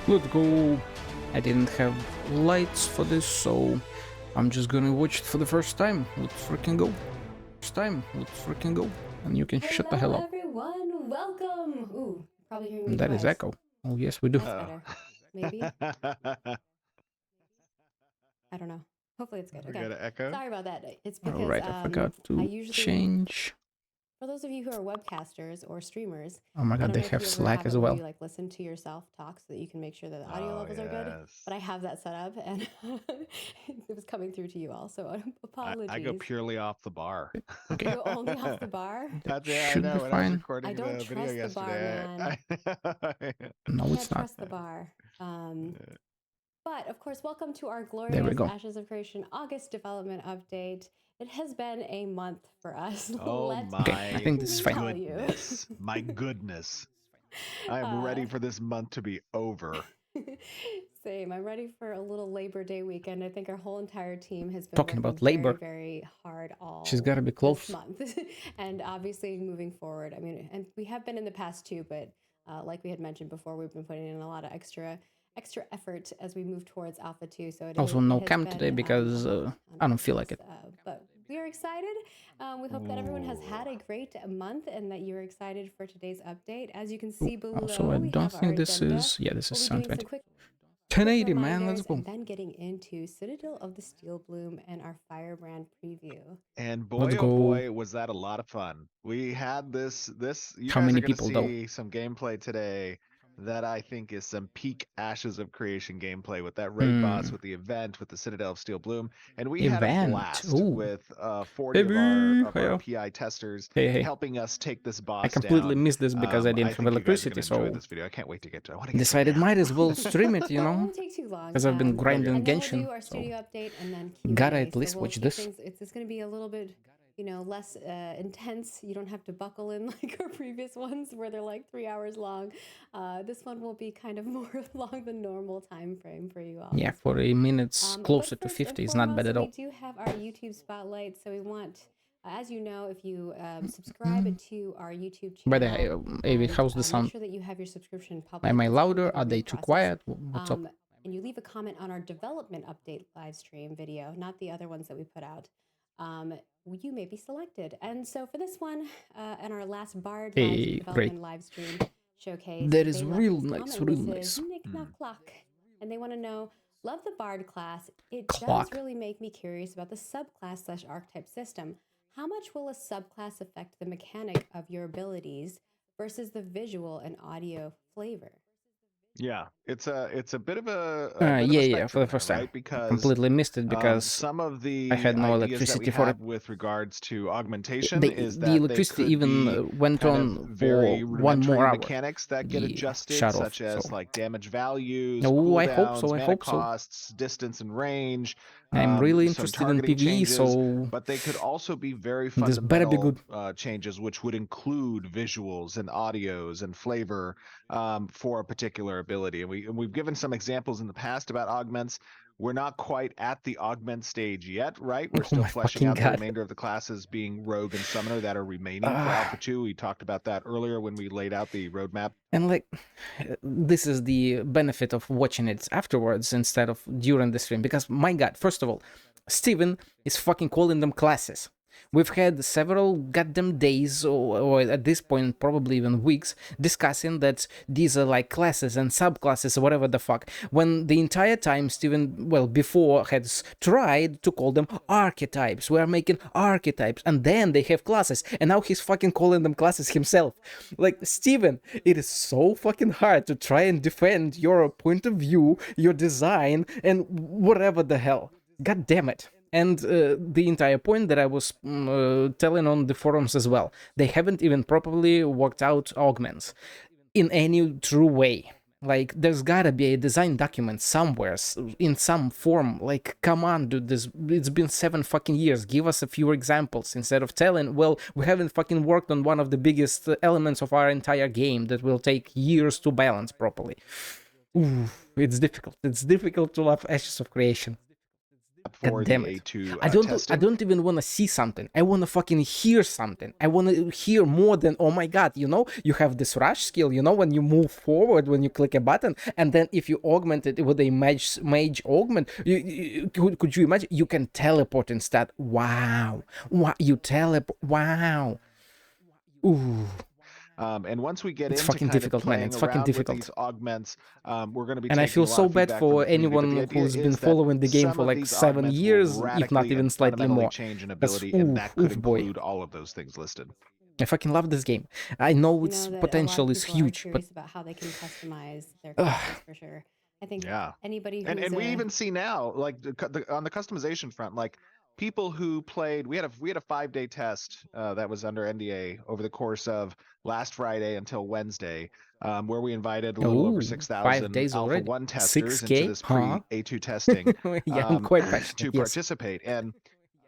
Let's go. I didn't have lights for this, so I'm just gonna watch it for the first time. Let's freaking go. First time, let's freaking go. And you can shut the hell Hello, up. everyone. Welcome. Ooh, probably hearing me That is twice. echo. Oh, yes, we do. That's better. Maybe. I don't know. Hopefully it's good. We Okay. got an echo. Sorry about that. It's because Alright, I forgot I to usually, change. for those of you who are webcasters or streamers, Oh my I god, don't they know if have you ever Slack have as it where well. you like listen to yourself talk so that you can make sure that the audio Oh, levels are good. yes. But I have that set up and it was coming through to you all. So apologies. I go purely off the bar. Okay. You go only off the bar? That's yeah, I Should be know. When I was fine. recording I don't the video trust the bar, yesterday, man. No, Can't it's not. trust the bar. But of course, welcome to our There we glorious go. Ashes of Creation August development update. It has been a month for us. Oh Let my Okay, I think this is me fine. tell you. goodness. My goodness. I am ready for this month to be over. Same. I'm ready for a little Labor Day weekend. I think our whole entire team has been Talking working about labor. very, very hard all She's gotta be close. this month. And obviously moving forward, I mean, and we have been in the past too, but like we had mentioned before, we've been putting in a lot of extra effort as we move towards Alpha 2. So Also, no cam today because I don't feel like it. But we are excited. We hope that everyone has had a great month and that you're excited for today's update. As you can see below, Also, I we don't have our think this agenda. is... Yeah, this is We'll be doing 720. some quick 1080, man, let's reminders go. and then getting into Citadel of the Steel Bloom and our Firebrand preview. And boy, Let's oh go. boy, was that a lot of fun. We had this, you How guys many are going to people, though? see some gameplay today that I think is some peak Ashes of Creation gameplay with that raid boss, with the event, with the Citadel of Steel Bloom. And we had a Event. blast Ooh. with 40 of our PI testers Hey. helping us take this boss I completely down. missed this because I didn't have think electricity, you guys are gonna enjoy so this video. I can't wait to get to it. I want to get decided to it now. might as well stream it, you It know, won't take too long. because I've been grinding and then we'll Genshin. do our So studio update and then Q&A. gotta at least so we'll watch keep this. Things, it's going to be a little bit, you know, less intense. You don't have to buckle in like our previous ones where they're like 3 hours long. This one will be kind of more along the normal time frame for you all. Yeah, 40 minutes closer to 50 is not bad at all. We do have our YouTube spotlight, so we want, as you know, if you subscribe to our YouTube channel. By the way, Avi, how's the sound? Make sure that you have your subscription public. Am I It's louder? part Are of the they review too process. quiet? What's up? And you leave a comment on our development update live stream video, not the other ones that we put out. You may be selected. And so for this one, and our last Bard development live stream showcase, that is real nice, real nice. Clock. And they want to know, love the Bard class. It does really make me curious about the subclass / archetype system. How much will a subclass affect the mechanic of your abilities versus the visual and audio flavor? Yeah, it's a bit of a for the first time. right? Because completely missed it because some of the I had no ideas electricity that we for have it. with regards to augmentation The that electricity they could even went on very for one more hour. mechanics that get adjusted, shut such off, as so. like damage values, Oh, I hope so. cooldowns, I mana hope so. costs, distance and range. I'm really some interested in targeting PvE, changes, so but they could also be very this better be fundamental good. changes, which would include visuals and audios and flavor for a particular ability. And we've given some examples in the past about augments. We're not quite at the augment stage yet, right? We're still fleshing out the remainder of the classes, being rogue and summoner, that are remaining for Alpha 2. We talked about that earlier when we laid out the roadmap. And like, this is the benefit of watching it afterwards instead of during the stream, because my god, first of all, Steven is fucking calling them classes. We've had several goddamn days, or at this point probably even weeks, discussing that these are like classes and subclasses or whatever the fuck, when the entire time Steven, well, before has tried to call them archetypes. We're making archetypes, and then they have classes, and now he's fucking calling them classes himself. Like, Steven, it is so fucking hard to try and defend your point of view, your design, and whatever the hell. God damn it. And the entire point that I was telling on the forums as well, they haven't even properly worked out augments in any true way. Like, there's gotta be a design document somewhere, in some form. Like, come on, dude, it's been 7 fucking years. Give us a few examples instead of telling, well, we haven't fucking worked on one of the biggest elements of our entire game that will take years to balance properly. Ooh, it's difficult. It's difficult to love Ashes of Creation. for damn the it. A2 I testing. don't even want to see something. I want to fucking hear something. I want to hear more than, oh my god, you have this rush skill, when you move forward, when you click a button, and then if you augment it with a mage augment, could you imagine? You can teleport instead. Wow. You teleport. Wow. Ooh. And once we get It's into fucking kind of difficult, man. playing It's fucking around with difficult. these augments, we're going to be And I taking feel a lot so of bad feedback from for the community. But the anyone idea who's been is that following the game some for of like these 7 augments will years, if not radically even and slightly fundamentally more. change an That's ability, and that could boy. include all of those things listed. I fucking love this game. I know I its know that a lot potential of is people are huge, but curious about how they can customize their classes for sure. I think Yeah. anybody And who's we even see now, like on the customization front, like people who played. We had a 5-day test that was under NDA over the course of last Friday until Wednesday, where we invited a little over oh, 6,000 5 days Alpha already, 1 testers into 6K, this huh? pre A2 testing Yeah, I'm quite passionate. to Yes. participate. And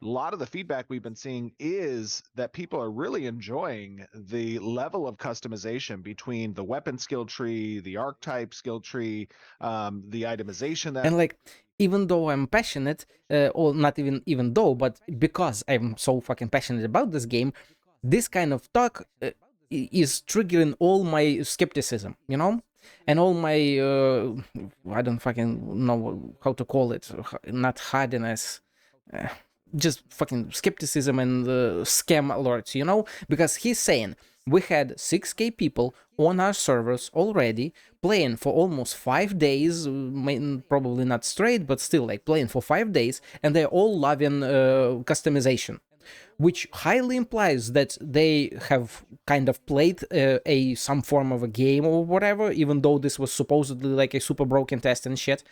a lot of the feedback we've been seeing is that people are really enjoying the level of customization between the weapon skill tree, the archetype skill tree, the itemization that And like, even though I'm passionate, or not even though, but because I'm so fucking passionate about this game, this kind of talk is triggering all my skepticism, and all my I don't fucking know how to call it, not hardiness, uh, just fucking skepticism and scam alerts, because he's saying we had 6K people on our servers already playing for almost 5 days, probably not straight, but still like playing for 5 days, and they're all loving customization, which highly implies that they have kind of played some form of a game or whatever, even though this was supposedly like a super broken test and shit.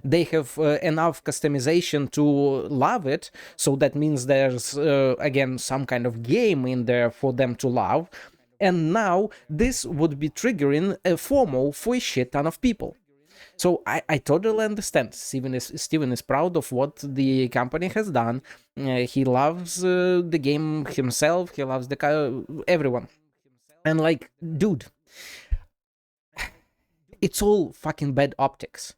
They have enough customization to love it, so that means there's again some kind of game in there for them to love, and now this would be triggering a FOMO for a shit ton of people. So I totally understand. Steven is proud of what the company has done. He loves the game himself. He loves everyone. And like, dude, it's all fucking bad optics.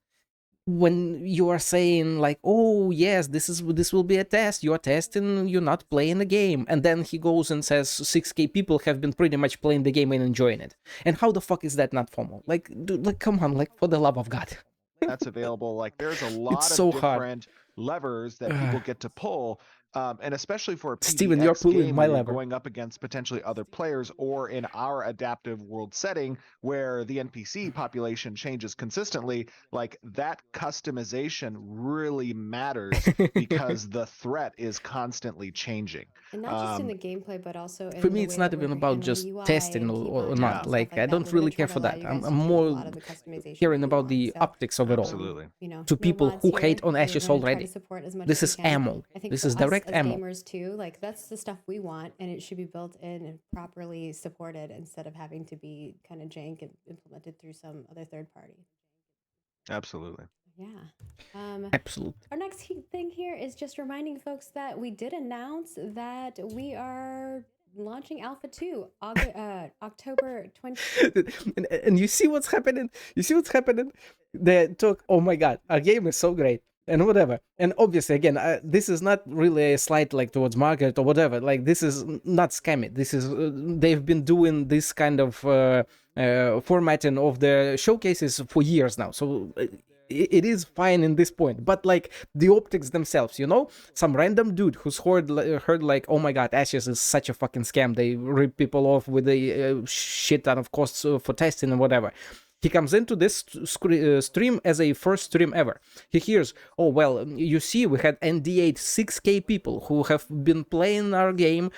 When you are saying like, oh yes, this will be a test, you're testing, you're not playing the game, and then he goes and says 6K people have been pretty much playing the game and enjoying it, and how the fuck is that not FOMO? Like, dude, like, come on, like, for the love of god. that's available. Like there's a It's lot of so hard. different levers that people get to pull. And especially for a Steven, you're PvX pulling game my where you're lever. going up against potentially other players, or in our adaptive world setting where the NPC population changes consistently, like that customization really matters because the threat is constantly changing. and not just in the gameplay, but also For in me, the it's way not that we're even about handling just UI testing and or keybinds not. Yeah, and stuff Like, like I that. don't We're going really to try care to for allow that. you I'm guys to do a more lot of the customization that caring you about want. the So, optics of it all. absolutely. To no people mods who here. hate on We're Ashes going to try to already, support as much this as we is can. ammo. I think This for is us direct as ammo. gamers too, like that's the stuff we want, and it should be built in and properly supported instead of having to be kind of jank and implemented through some other third party. Absolutely. Yeah. Absolutely. Our next thing here is just reminding folks that we did announce that we are launching Alpha 2 October 20th. And you see what's happening? You see what's happening? They took, oh my god, our game is so great. And whatever. And obviously, again, this is not really a slight like towards market or whatever. Like, this is not scammy. This is they've been doing this kind of formatting of the showcases for years now. So it is fine in this point, but like the optics themselves, some random dude who's heard like, oh my god, Ashes is such a fucking scam, they rip people off with a shit ton of costs for testing and whatever. He comes into this stream as a first stream ever. He hears, oh well, you see, we had NDA'd 6K people who have been playing our game,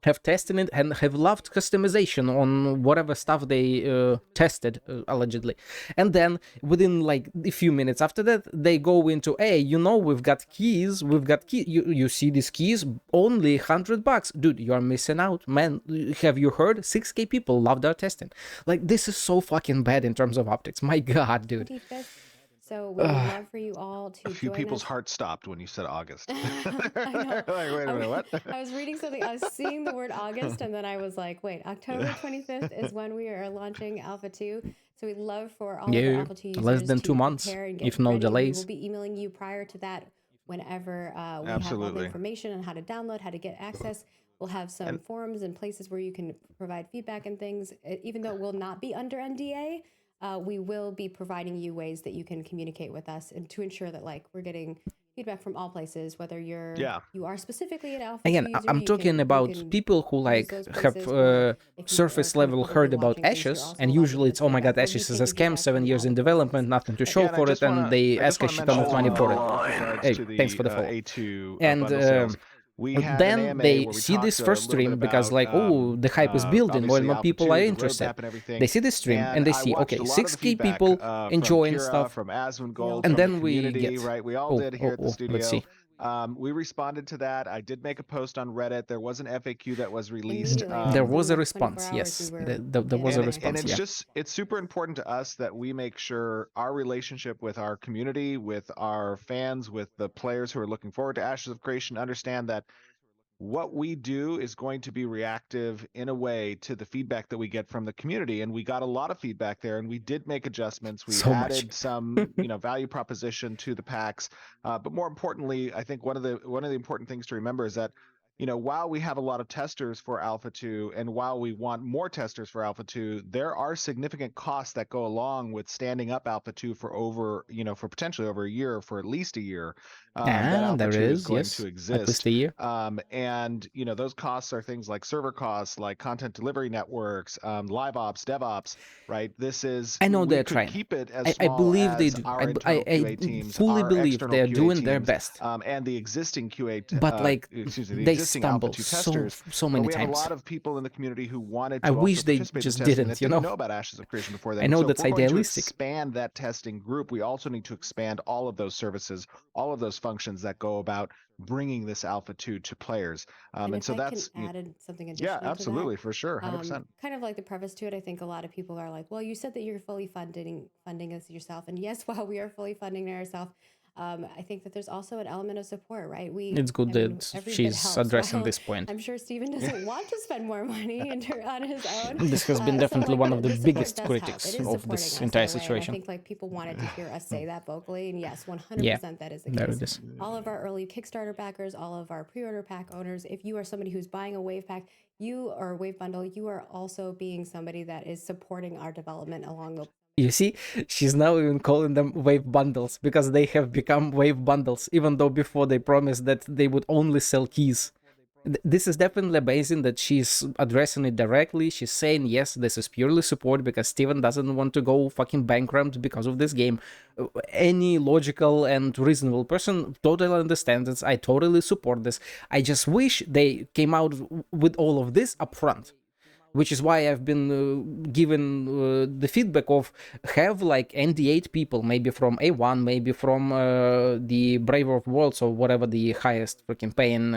have tested it, and have loved customization on whatever stuff they tested, allegedly. And then within like a few minutes after that, they go into, hey, we've got keys, you see these keys, only $100. Dude, you're missing out, man. Have you heard? 6K people loved our testing. Like, this is so fucking bad in terms of optics. My god, dude. 25th. So we would love for you all to A few join people's us. hearts stopped when you said August. I know. Like, wait a minute, what? I was reading something. I was seeing the word August, and then I was like, wait, October 25th is when we are launching Alpha 2. So we'd love for all of our Yeah, Alpha 2 users less than to 2 months, prepare and get if no ready. We will delays. be emailing you prior to that whenever we have all the information on how to download, how to get access. We'll have some forums and places where you can provide feedback and things. Even though it will not be under NDA, we will be providing you ways that you can communicate with us and to ensure that like we're getting feedback from all places, whether you are specifically an alpha Again, user, I'm talking about people who like have surface level heard about Ashes, and usually it's, oh my god, Ashes is a scam, 7 years in development, nothing to show for it, and they ask a shit ton of money for it. Hey, thanks for the follow. And then they see this first stream because like, oh, the hype is building, more and more people are interested. They see this stream and they see, okay, 6K people enjoying stuff, from Asmongold, and from then the we community, get, right? We all did here at the studio. let's see. We responded to that. I did make a post on Reddit. There was an FAQ that was released. There was a response, yes. There was a response, and it's super important to us that we make sure our relationship with our community, with our fans, with the players who are looking forward to Ashes of Creation, understand that what we do is going to be reactive in a way to the feedback that we get from the community, and we got a lot of feedback there, and we did make adjustments. We added some value proposition to the packs, but more importantly, I think one of the important things to remember is that while we have a lot of testers for Alpha 2 and while we want more testers for Alpha 2, there are significant costs that go along with standing up Alpha 2 for for potentially over a year, for at least a year. That Alpha 2 is going to exist. At least a year. And those costs are things like server costs, like content delivery networks, live ops, DevOps, right? I know they're trying. Keep it as small I believe as they do. our internal QA teams, fully our believe external they're QA doing teams, their best. And the existing QA, but like they stumble testers, so many times. We have a lot of people in the community who wanted to I wish they just didn't, didn't know about Ashes of Creation before then. I know so that's if we're idealistic. Going to expand that testing group, we also need to expand all of those services, all of those functions that go about bringing this Alpha 2 to players. And so that's added something additional. Yeah, absolutely, to that, for sure, 100%. Kind of like the preface to it, I think a lot of people are like, well, you said that you're fully funding this yourself, and yes, while we are fully funding it ourselves, I think that there's also an element of support, right? It's good that she's addressing this point. I'm sure Steven doesn't want to spend more money on his own. This has been definitely one of the biggest critics of this entire situation. I think like people wanted to hear us say that vocally, and yes, 100% that is the case. All of our early Kickstarter backers, all of our pre-order pack owners, if you are somebody who's buying a Wave pack, or a Wave bundle, you are also being somebody that is supporting our development along the. You see, she's now even calling them Wave bundles because they have become Wave bundles, even though before they promised that they would only sell keys. This is definitely amazing that she's addressing it directly. She's saying, yes, this is purely support because Steven doesn't want to go fucking bankrupt because of this game. Any logical and reasonable person totally understands this. I totally support this. I just wish they came out with all of this upfront. Which is why I've been given the feedback of have like ND8 people, maybe from A1, maybe from the Braver of Worlds or whatever the highest freaking paying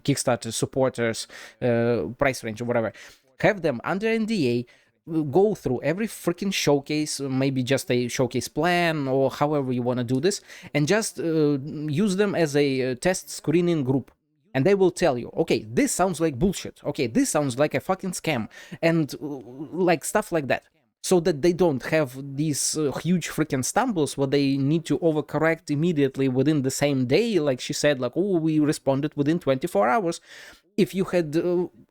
Kickstarter supporters price range or whatever. Have them under NDA, go through every freaking showcase, maybe just a showcase plan or however you want to do this, and just use them as a test screening group. And they will tell you, okay, this sounds like bullshit. Okay, this sounds like a fucking scam. And like stuff like that. So that they don't have these huge freaking stumbles where they need to overcorrect immediately within the same day. Like she said, like, oh, we responded within 24 hours. If you had,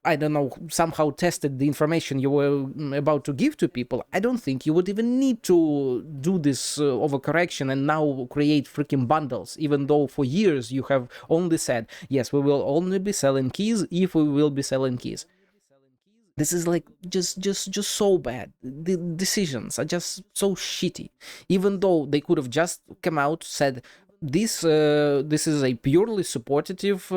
I don't know, somehow tested the information you were about to give to people, I don't think you would even need to do this overcorrection and now create freaking bundles, even though for years you have only said, yes, we will only be selling keys if we will be selling keys. This is like just so bad. The decisions are just so shitty. Even though they could have just come out, said, this is a purely supportive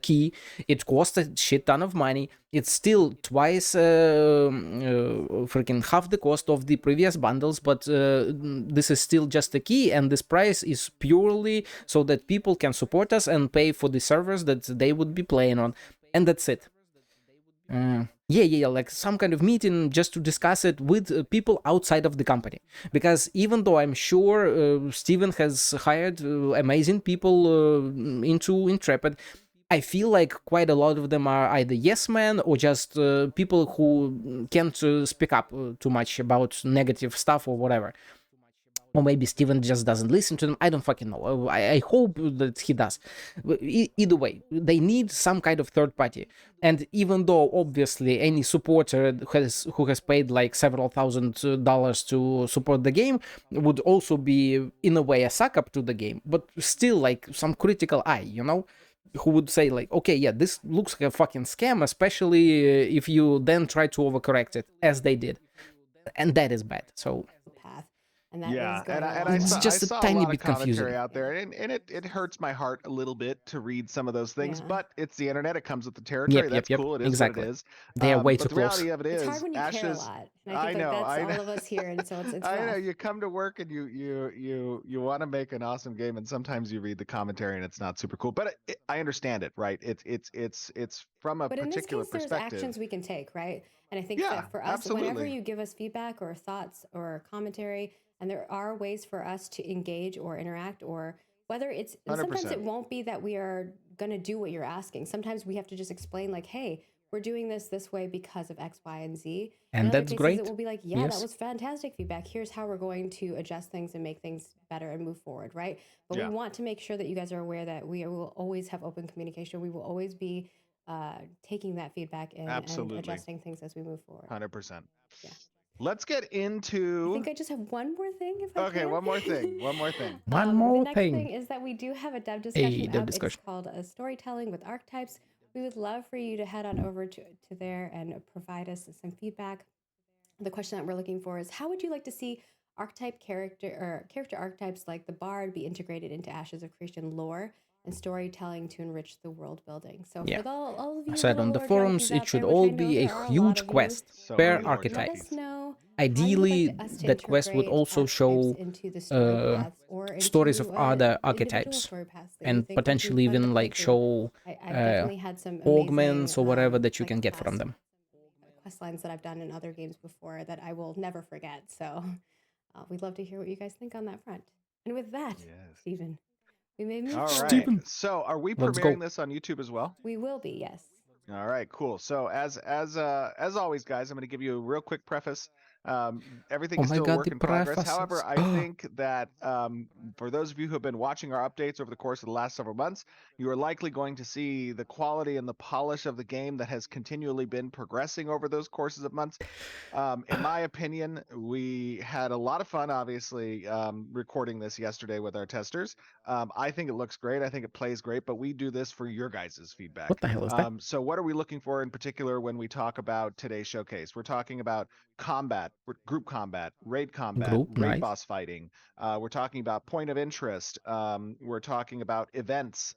key. It costs a shit ton of money. It's still twice freaking half the cost of the previous bundles, but this is still just a key, and this price is purely so that people can support us and pay for the servers that they would be playing on, and that's it. Yeah, like some kind of meeting just to discuss it with people outside of the company. Because even though I'm sure Steven has hired amazing people into Intrepid, I feel like quite a lot of them are either yes men or just people who can't speak up too much about negative stuff or whatever. Or maybe Steven just doesn't listen to them. I don't fucking know. I hope that he does. Either way, they need some kind of third party. And even though obviously any supporter who has paid like several $1,000s to support the game would also be in a way a suck up to the game, but still like some critical eye, you know, who would say like, okay, yeah, this looks like a fucking scam, especially if you then try to overcorrect it as they did, and that is bad. So path. And that is Yeah, going and along it's well. just I a saw a tiny lot of bit commentary confusing. out there, and it hurts my heart a little bit to read some of those things. Yeah. But it's the internet; it comes with the territory. That's Yep, cool. It is what it exactly. is. They are way But too the close. reality of it It's hard is, when you care a Ashes. lot. And I I think like know, that's I all know. of us here. And so it's I know rough. you come to work and you want to make an awesome game, and sometimes you read the commentary and it's not super cool. But I understand it, right? It's from a But in this particular case, there's perspective. actions we can take, right? And I think Yeah, that for us, whenever absolutely. you give us feedback or thoughts or commentary, and there are ways for us to engage or interact, or whether it's, and sometimes it 100%. won't be that we are going to do what you're asking. Sometimes we have to just explain, like, hey, we're doing this way because of X, Y, and Z. In And other that's cases, it great. will be like, yeah, that Yes. was fantastic feedback. Here's how we're going to adjust things and make things better and move forward, right? But we Yeah, want to make sure that you guys are aware that we will always have open communication. We will always be taking that feedback in and absolutely. adjusting things as we move forward. 100%. Yeah. Let's get I into. think I just have one more thing, if I Okay, can. one more thing. One more thing. One The more next thing. thing is that we do have a dev Hey, discussion dev up. It's discussion. called Storytelling with Archetypes. We would love for you to head on over to there and provide us some feedback. The question that we're looking for is, how would you like to see character archetypes like the Bard be integrated into Ashes of Creation lore and storytelling to enrich the world building? So Yeah. for all of I you said little on the lore forums, junkies it out should there, which all I know be a there are a lot huge of you, quest So per many lore let archetype. us know how you would Ideally, like us to that quest would integrate also archetypes show into the story paths or stories of into other individual archetypes, story paths that you and think would be potentially fun to even play like through. show I've definitely had some amazing augments or whatever that you like can get from them. quest lines that I've done in other games before that I will never forget. So we'd love to hear what you guys think on that front. And with that, Yes. Stephen, we may move All forward. right. Steven, So, are we let's premiering go. this on YouTube as well? We will be, yes. All right, cool. So, as always, guys, I'm going to give you a real quick preface. Everything Oh is my still a god, work the in progress. prefaces. However, I think that for those of you who have been watching our updates over the course of the last several months, you are likely going to see the quality and the polish of the game that has continually been progressing over those courses of months. In my opinion, we had a lot of fun, obviously, recording this yesterday with our testers. I think it looks great. I think it plays great, but we do this for your guys' feedback. What the hell is that? So, what are we looking for in particular when we talk about today's showcase? We're talking about combat, group combat, Group, raid nice. boss fighting. We're talking about point of interest. We're talking about events.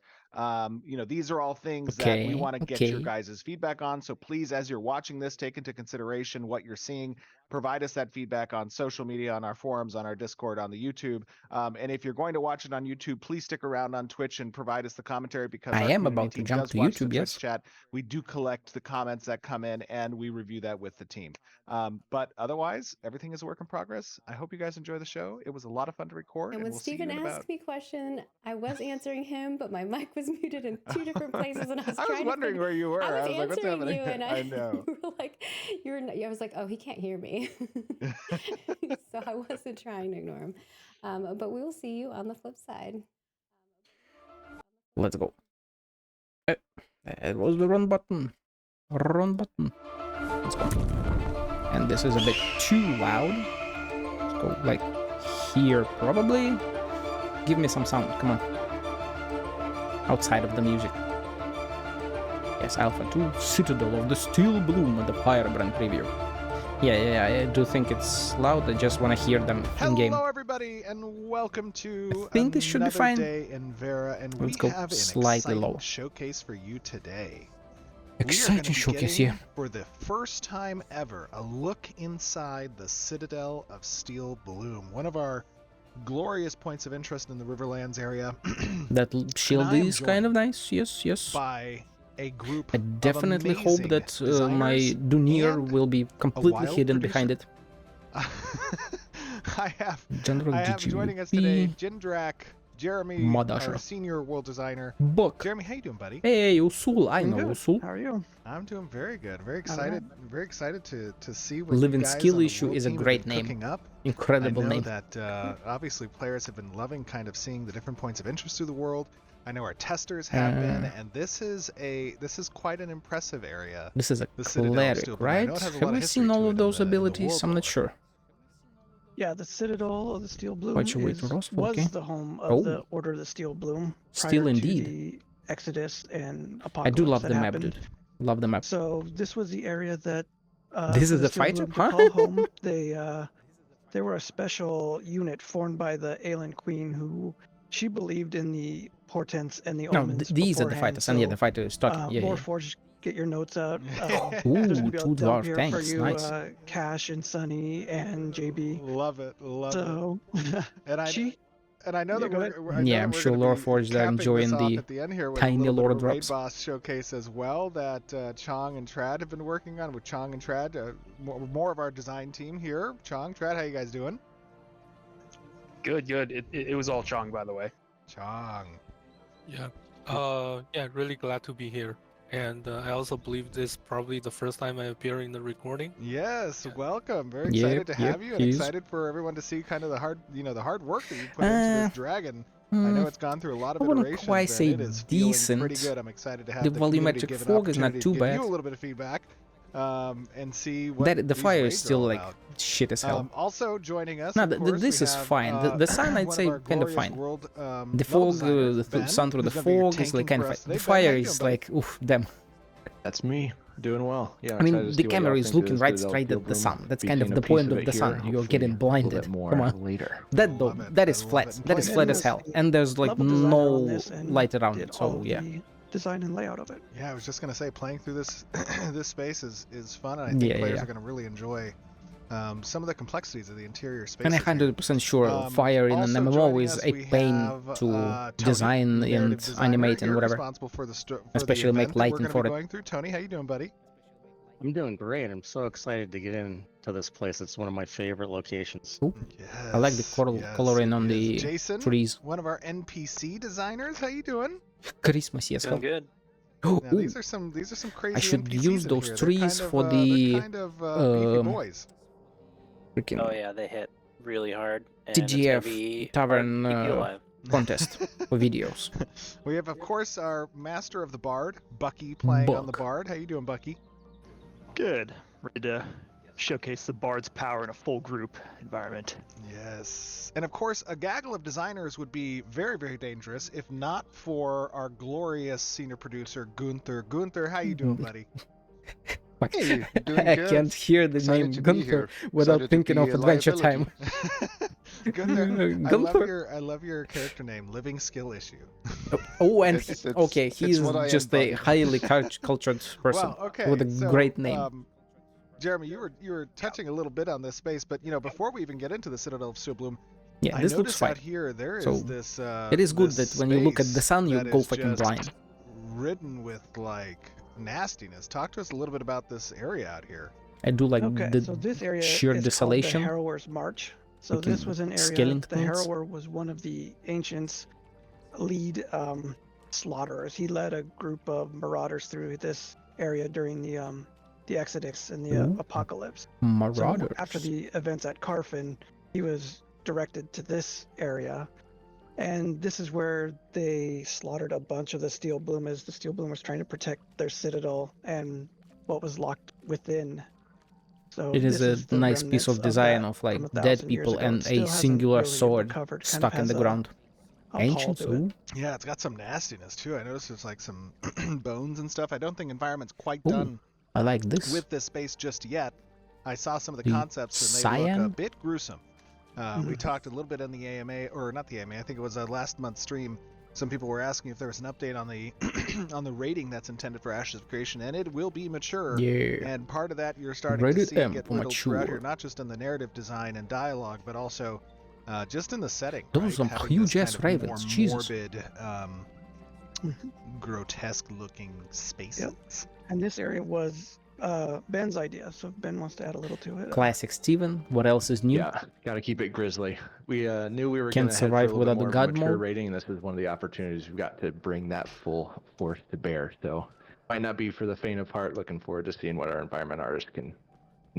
These are all things that we want to get your Okay. guys' feedback on. So please, as you're watching this, take into consideration what you're seeing. Provide us that feedback on social media, on our forums, on our Discord, on the YouTube. And if you're going to watch it on YouTube, please stick around on Twitch and provide us the commentary, because I our am community about to team jump does to watch the YouTube, Twitch yes. chat. We do collect the comments that come in and we review that with the team. But otherwise, everything is a work in progress. I hope you guys enjoy the show. It was a lot of fun to record, And and when we'll see Stephen you in about. asked me a question, I was answering him, but my mic was muted in two different places, and I was I was trying to wondering figure. where you were. I was I was like, what's answering happening? you, and I know. you were like, I was like, oh, he can't hear me, so I wasn't trying to ignore him. But we will see you on the flip side. Let's go. It was the run button. Run button. Let's go. And this is a bit too loud. Let's go like here, probably. Give me some sound. Come on. Outside of the music. Yes, Alpha 2, Citadel of the Steel Bloom at the Firebrand preview. Yeah, I do think it's loud. I just want to hear them in game. Hello, everybody, and welcome to I think this should be another fine. day in Vera, and Let's we go have an slightly exciting low. showcase for you today. Exciting showcase here. For the first time ever, a look inside the Citadel of Steel Bloom, one of our glorious points of interest in the Riverlands area. That shield I am is kind of nice. Yes. By a group I definitely of hope amazing that my designers Dunir and will be completely wild hidden producer. behind it. I have General joining us today GGP. Jindrak Jeremy, Madasha. our senior world designer. Book. Jeremy, how you doing, buddy? Hey, Usul. I know Good. Usul. How are you? I'm doing very good. Very All excited. right. Very excited to see what Living you guys Skill on the Issue world is a team have great been name. cooking up. Incredible I know name. that obviously players have been loving kind of seeing the different points of interest through the world. I know our testers have been, and this is quite an impressive area. This is a The Citadel of Steel cleric, Bloom. I right? know it has a Have lot of I history seen to all it of in those the abilities? world I'm not lore. sure. Yeah, the Citadel of the Steel Bloom Watch your weight, was Ross, okay. the home of Oh. the Order of the Steel Bloom Still prior indeed. to the Exodus and I Apocalypse do love that the map, happened. dude. Love the map. So this was the area that This for is the the Steel fighter? Bloom to call home. They were a special unit formed by the Aelin Queen, who she believed in the portents and the No, omens these are the beforehand. fighters, and yeah, the fighter is talking. Yeah, yeah. Warforged, get your notes out. Ooh, There's gonna be a 2 dump dwarf here for tanks, you, nice. Cash and Sunny and JB. Love it. So And I know Yeah, that go ahead. I know Yeah, that I'm we're sure gonna be Loreforged are capping this enjoying off the at the end here with tiny a little lore bit of a raid drops. boss showcase as well that Chong and Trad have been working on with Chong and Trad. More of our design team here. Chong, Trad, how you guys doing? Good. It was all Chong, by the way. Chong. Yeah, really glad to be here. And I also believe this is probably the first time I appear in the recording. Yes, welcome. Very Yep, excited to have yep, you, and he's- excited for everyone to see kind of the hard work that you put into this dragon. I know it's gone through a lot of I wouldn't iterations, quite and say it is feeling decent. pretty good. I'm excited to have The the community volumetric give an fog is not opportunity too to give bad. you a little bit of feedback, and see what That the these fire raids is are still all like about. shit as hell. Also joining us, No, of course, this we is have, fine. The sun, I'd one say, of our kind of glorious fine. world, The level fog, designers, the Ben, sun through the who's gonna be your fog is like tanking kind for of us fine. today. The Ben, how fire you is doing, like, oof, damn. That's me, doing well. Yeah, I excited mean, to the see what camera y'all is think looking of right Citadel straight Steel at the Bloom. sun. That's Be kind of seeing the a piece point of it the here, sun. You're hopefully getting a little blinded. bit more Come on. later. That though, Love it. that I is love flat. it. That is Playing flat it as is- hell. And there's like level designer no on this and light around did it. all So of yeah. the design and layout of it. Yeah, I was just gonna say, playing through this this space is fun, and I think Yeah, players yeah. are gonna really enjoy some of the complexities of the interior space. And 100% sure fire in an Also MMO joining is us, a we pain have, to Tony, design the narrative and designer animate and here, whatever. responsible for the Especially the make event that lighting we're gonna for be it. going through. Tony, how you doing, buddy? I'm doing great. I'm so excited to get into this place. It's one of my favorite locations. Yes, I like the coloring it on is. the Jason, trees. one of our NPC designers. How you doing? Christmas, yes. Doing good. Oh, Now, these are some crazy should NPCs use in those here. trees they're kind for of, the, they're kind of beefy boys. freaking Oh yeah, they hit really hard. And it's gonna TGF be Tavern hard to keep you alive. contest for videos. We have, of course, our master of the bard, Bucky, playing on the Buck. bard. How you doing, Bucky? Good. Ready to showcase the bard's power in a full group environment. Yes. And of course, a gaggle of designers would be very, very dangerous if not for our glorious senior producer, Gunther. Gunther, how you doing, buddy? Hey, doing I good. can't hear the Excited name to be Gunther here. without Excited to thinking be of a Adventure liability. Time. Gunther, Gunther. I love your character name, Living Skill Issue. Oh, and It's- okay, it's he's what I just a embody. highly cultured person Well, okay, with a so, great name. Jeremy, you were touching a little bit on this space, but before we even get into the Citadel of Steel Bloom, Yeah, I this looks noticed fine. out here there is So, this. It is good this that when you look at the space sun, you that go is fucking just blind. ridden with like nastiness. Talk to us a little bit about this area out here. I do like Okay, the so this area sheer is desolation. called the Harrower's March. So Looking this was an area. The skeletons. Harrower was one of the ancients' lead slaughterers. He led a group of marauders through this area during the Exodus and the Ooh. Apocalypse. Marauders. So after the events at Carfin, he was directed to this area, and this is where they slaughtered a bunch of the Steel Bloom as the Steel Bloom was trying to protect their citadel and what was locked within. So It is this a the nice piece remnants of design that of like from dead 1,000 years people ago. It and still a hasn't singular really sword recovered, kind stuck of in the has ground. a hull Ancient, to it. so Yeah, it's got some nastiness too. I noticed there's like some bones and stuff. I don't think Environment's quite Ooh, done I like this. with this space just yet. I saw some of the The concepts and they look a cyan? bit gruesome. We talked a little bit in the AMA, or not the AMA. I think it was a last month's stream. Some people were asking if there was an update on the on the rating that's intended for Ashes of Creation, and it will be mature. Yeah. And part of that you're starting to Rated see M get for whittled throughout mature. here, not just in the narrative design and dialogue, but also just in the setting. Those right? are some Having huge this ass kind of ravens, more Jesus. morbid, grotesque-looking spaces. And this area was Ben's idea. So if Ben wants to add a little to it. Classic Steven. What else is new? Yeah, got to keep it grisly. We knew we were Can't going to head for a survive little bit without the more of a God mature mode. rating, and this is one of the opportunities we've got to bring that full force to bear. So might not be for the faint of heart. Looking forward to seeing what our environment artist can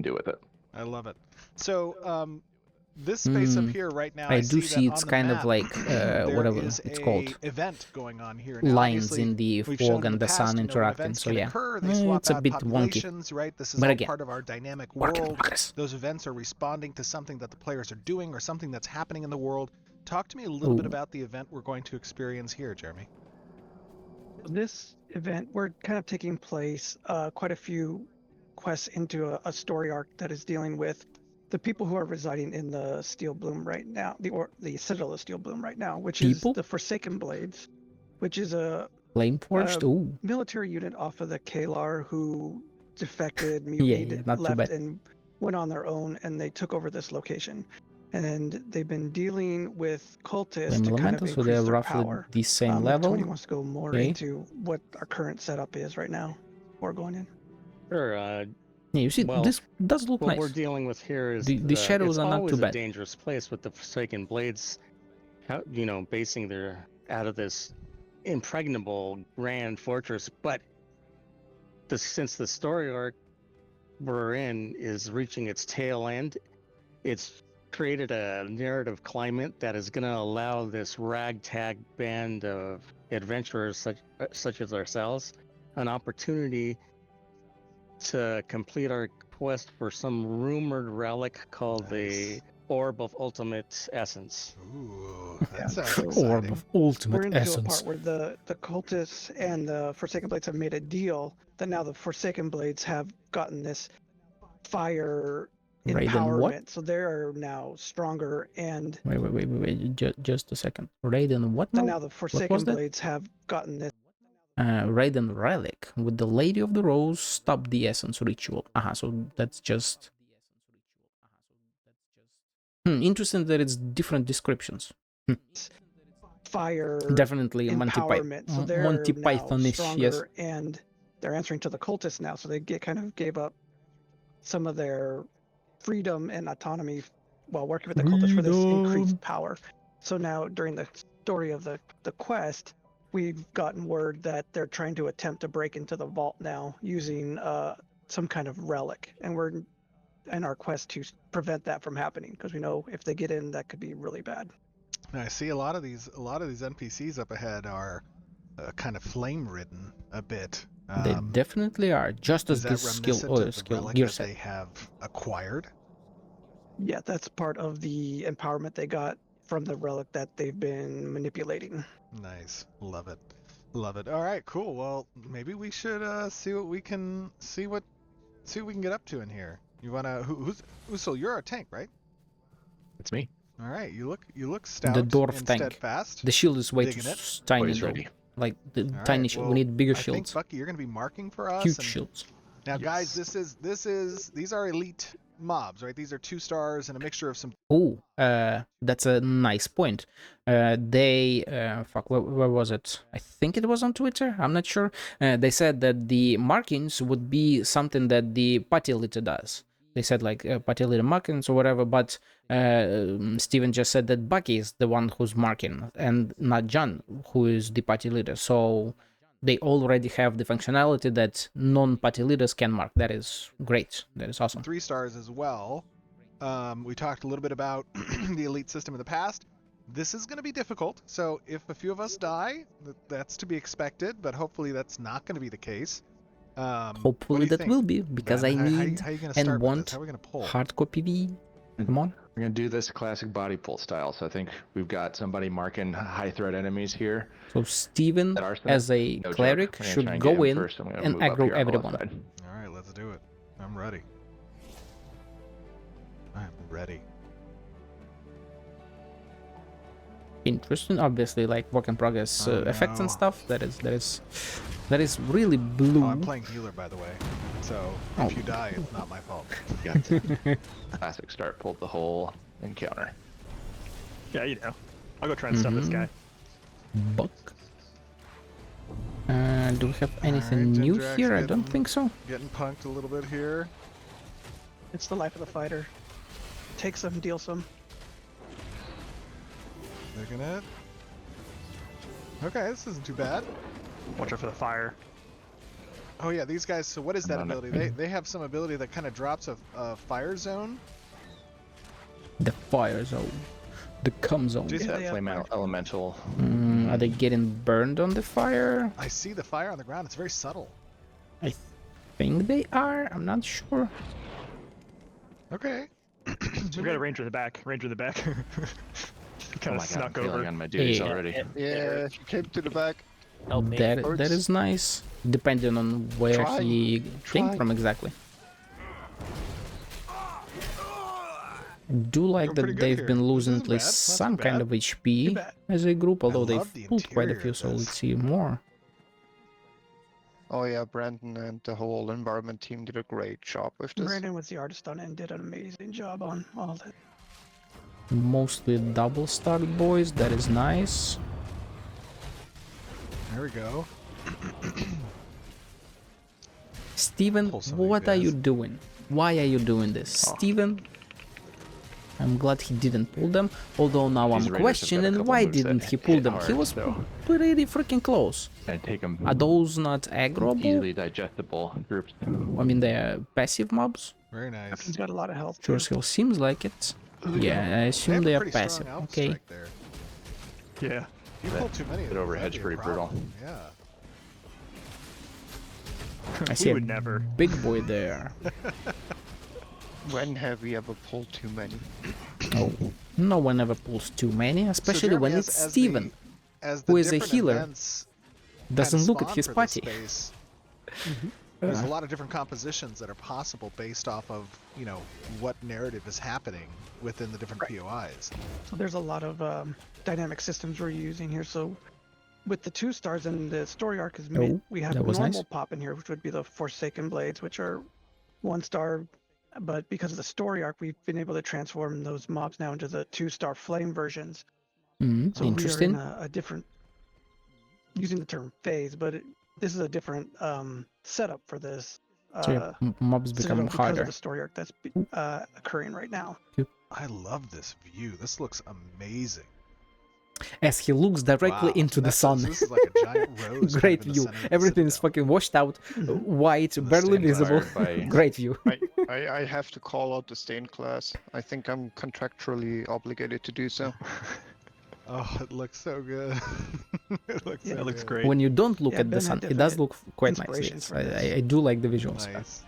do with it. I love it. So this space up here right now, I do see that it's on the kind map, of like whatever is it's a called. event going on here. Now, Lines obviously, in the we've shown fog in and the past, sun when interacting. events So can yeah, occur, they swap it's a out bit wonky. populations, right? This is But all again, part of our dynamic work in world. progress. Those events are responding to something that the players are doing or something that's happening in the world. Talk to me a little bit about the event we're going to experience here, Jeremy. This event, we're kind of taking place quite a few quests into a story arc that is dealing with the people who are residing in the Steel Bloom right now, the Citadel of Steel Bloom right now, which is the Forsaken Blades, which is a Flameforged. Ooh, military unit off of the Kalar who defected, mutinied, not too left, bad. and went on their own, and they took over this location. And they've been dealing with cultists to kind of Elementals, so they're increase their roughly power. the same If level. Tony wants to go more into what our current setup is right now, or going in. Sure. Yeah, you see, well, this does look what nice. we're dealing with here is the shadows it's are not always too a bad. dangerous place with the Forsaken Blades, basing their out of this impregnable grand fortress. But since the story arc we're in is reaching its tail end, it's created a narrative climate that is going to allow this ragtag band of adventurers such as ourselves an opportunity to complete our quest for some rumored relic called the Orb of Ultimate Essence. Ooh, that sounds So exciting. Orb of Ultimate we're into a Essence. part where the cultists and the Forsaken Blades have made a deal that now the Forsaken Blades have gotten this fire Raiden empowerment, what? so they're now stronger. And Wait, just a second. Raiden what so now? now the What Forsaken was that? Blades have gotten this. Raiden Relic with the Lady of the Rose stop the essence ritual. So that's just interesting that it's different descriptions. Fire Definitely empowerment, so they're Monty now Python-ish, stronger, yes. and they're answering to the cultists now. So they kind of gave up some of their freedom and autonomy while working with the cultists for this increased power. So now during the story of the quest, we've gotten word that they're trying to attempt to break into the vault now using some kind of relic, and we're in our quest to prevent that from happening, because we know if they get in, that could be really bad. Now, I see a lot of these NPCs up ahead are kind of flame ridden a bit. They definitely are, just as that this skill gear set they have acquired. Yeah, that's part of the empowerment they got from the relic that they've been manipulating. Nice, love it. All right, cool. Well, maybe we should see what we can get up to in here. You wanna who's Usul? You're our tank, right? It's me. All right, you look stout the dwarf and tank. steadfast. The shield is way too tiny. Always Though. ready. Like the All tiny right, shield. well, We need bigger I shields. think, Bucky, you're gonna be marking for us. Huge shields. Now, guys, these are elite mobs, right? These are 2 stars and a mixture of some. Oh, that's a nice point. They where was it? I think it was on Twitter. I'm not sure. They said that the markings would be something that the party leader does. They said like party leader markings or whatever, but Steven just said that Bucky is the one who's marking and not John, who is the party leader. So they already have the functionality that non-party leaders can mark. That is great. That is awesome. 3 stars as well. We talked a little bit about the elite system in the past. This is going to be difficult, so if a few of us die, that's to be expected, but hopefully that's not going to be the case. Hopefully that will be, because Ben, I need and want hardcore PvE. Come on. We're going to do this classic body pull style. So I think we've got somebody marking high threat enemies here. So Steven, as a cleric, should go in and aggro everyone. All right, let's do it. I'm ready. I'm ready. Interesting, obviously, like work in progress effects and stuff. That is really blue. Oh, I'm playing healer, by the way. So if you die, it's not my fault. Classic start, pulled the whole encounter. Yeah, I'll go try and stop this guy. Buck. Do we have anything Alright, new Dendrak's here? I don't getting- think so. Getting punked a little bit here. It's the life of the fighter. Take some, deal some. Taking it. Okay, this isn't too bad. Watch out for the fire. Oh yeah, these guys. So what is that I'm on it. ability? They have some ability that kind of drops a fire zone. The fire zone. The cum zone. Jason, Yeah, That they have flame fire. elemental. Are they getting burned on the fire? I see the fire on the ground. It's very subtle. I think they are. I'm not sure. Okay. We got a ranger in the back. Ranger in the back. He Oh kind my of god, I'm snuck feeling over. on my duties Yeah. already. Yeah, he came to the back. Help me. That is nice. Depending on where Try. he came Try. from exactly. I do like Doing that pretty good they've here. been This losing isn't at least bad. It's not some too kind bad. of HP Too bad. as a group, although love they've the pulled quite a interior few, of so this. let's see more. Oh yeah, Brandon and the whole environment team did a great job with this. Brandon was the artist on it and did an amazing job on all that. Mostly double stack boys, that is nice. There we go. Steven, Pull some of these what are you guys. doing? Why are you doing this? Oh. Steven? I'm glad he didn't pull them, although now These I'm raiders have got a questioning couple why moves that didn't he hit pull them. He hard, was so- pretty freaking close. And take them Are those not aggroable? easily digestible groups. I mean, they're passive mobs? Very nice. He's got a lot of health. Sure, too. skill seems like it. Yeah, I They assume have a they are pretty strong passive. alpha Okay. strike there. Yeah. If you pull too many of That those, overhead's that'd be a pretty brutal. problem. Yeah. I see We a would never. big boy there. When have we ever pulled too many? Oh, no one ever pulls too many, So especially Jeremy, when as- it's as Steven. the- as who the is a different healer, events Doesn't kinda look at spawn his for this party. space, There's a lot of different compositions that are possible based off of, you know, what narrative is happening within the different POIs. So there's a lot of dynamic systems we're using here. So with the 2 stars and the story arc is Oh, we have that was normal nice. pop in here, which would be the Forsaken Blades, which are 1 star. But because of the story arc, we've been able to transform those mobs now into the 2-star flame versions. So Interesting. we are in a different, using the term phase, but this is a different setup for this. So yeah, mobs Citadel become because harder. of the story arc that's occurring right now. I love this view. This looks amazing. As he looks directly Wow. into the That's- sun. This is like a giant rose. kind Great of in the view. center of the Everything is citadel. fucking washed out, white, The barely stained visible. Inspired by- Great view. I have to call out the stained class. I think I'm contractually obligated to do so. Oh, it looks so good. It looks Yeah, so That looks good. great. When you don't look Yeah, at the Ben sun, had it does different look quite nice. inspirations Yes, for this. I do like the visuals. Nice.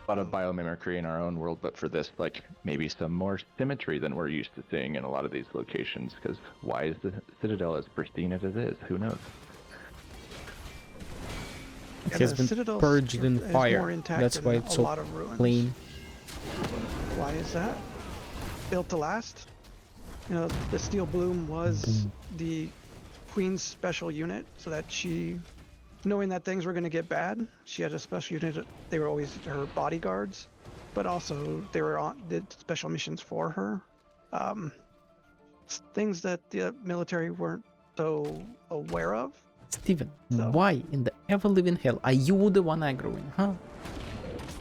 A lot of biomimicry in our own world, but for this, like, maybe some more symmetry than we're used to seeing in a lot of these locations, because why is the Citadel as pristine as it is? Who knows? It Yeah, has the been Citadel's purged in is more fire. intact That's why than it's a so lot of ruins. clean. Why is that? Built to last. You know, the Steel Bloom was the Queen's special unit, so that she, knowing that things were going to get bad, she had a special unit. They were always her bodyguards, but also they were did special missions for her. Things that the military weren't so aware of. Steven, So- why in the ever living hell are you the one aggroing, huh?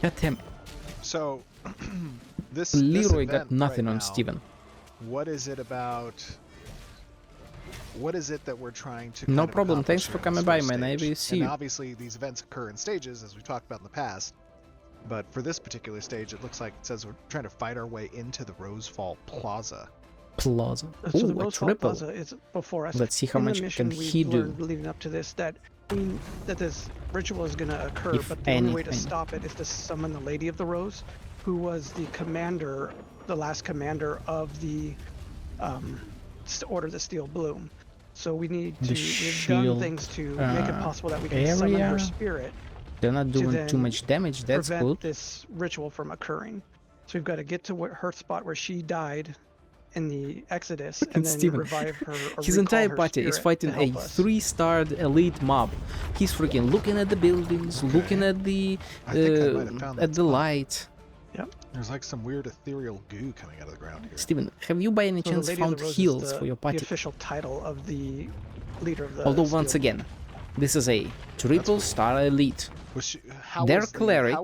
God damn it. So, this Leroy event got nothing right on now, Steven. What is it about? What is it that we're trying to? No kind of problem. accomplish Thanks here for in coming this by, first man. I stage? will see And you. obviously, these events occur in stages, as we've talked about in the past. But for this particular stage, it looks like it says we're trying to fight our way into the Rosefall Plaza. Plaza. So the Ooh, a Rosefall triple. Plaza is before us. Let's see how In the much mission, can we've he do. learned leading up to this that this ritual is going to occur, If but the only way to anything. stop it is to summon the Lady of the Rose, who was the commander, the last commander of the Order of the Steel Bloom. So we need The to, we've done shield, things to make it possible that we can summon area. her spirit, They're not doing too then much damage. That's prevent good. this ritual from occurring. So we've got to get to her spot where she died in the Exodus, Freaking and then Steven. revive her. Or His recall entire her party is spirit fighting to a help us. 3-starred elite mob. He's freaking looking at the buildings, Okay. looking at the I think I might have found that at the spot. light. There's like some weird ethereal goo coming out of the ground here. Steven, have you by any So the chance Lady of found the Rose is heals the, for your the party? official title of the leader of the. Although Steel once again, This is a triple star elite. Their cleric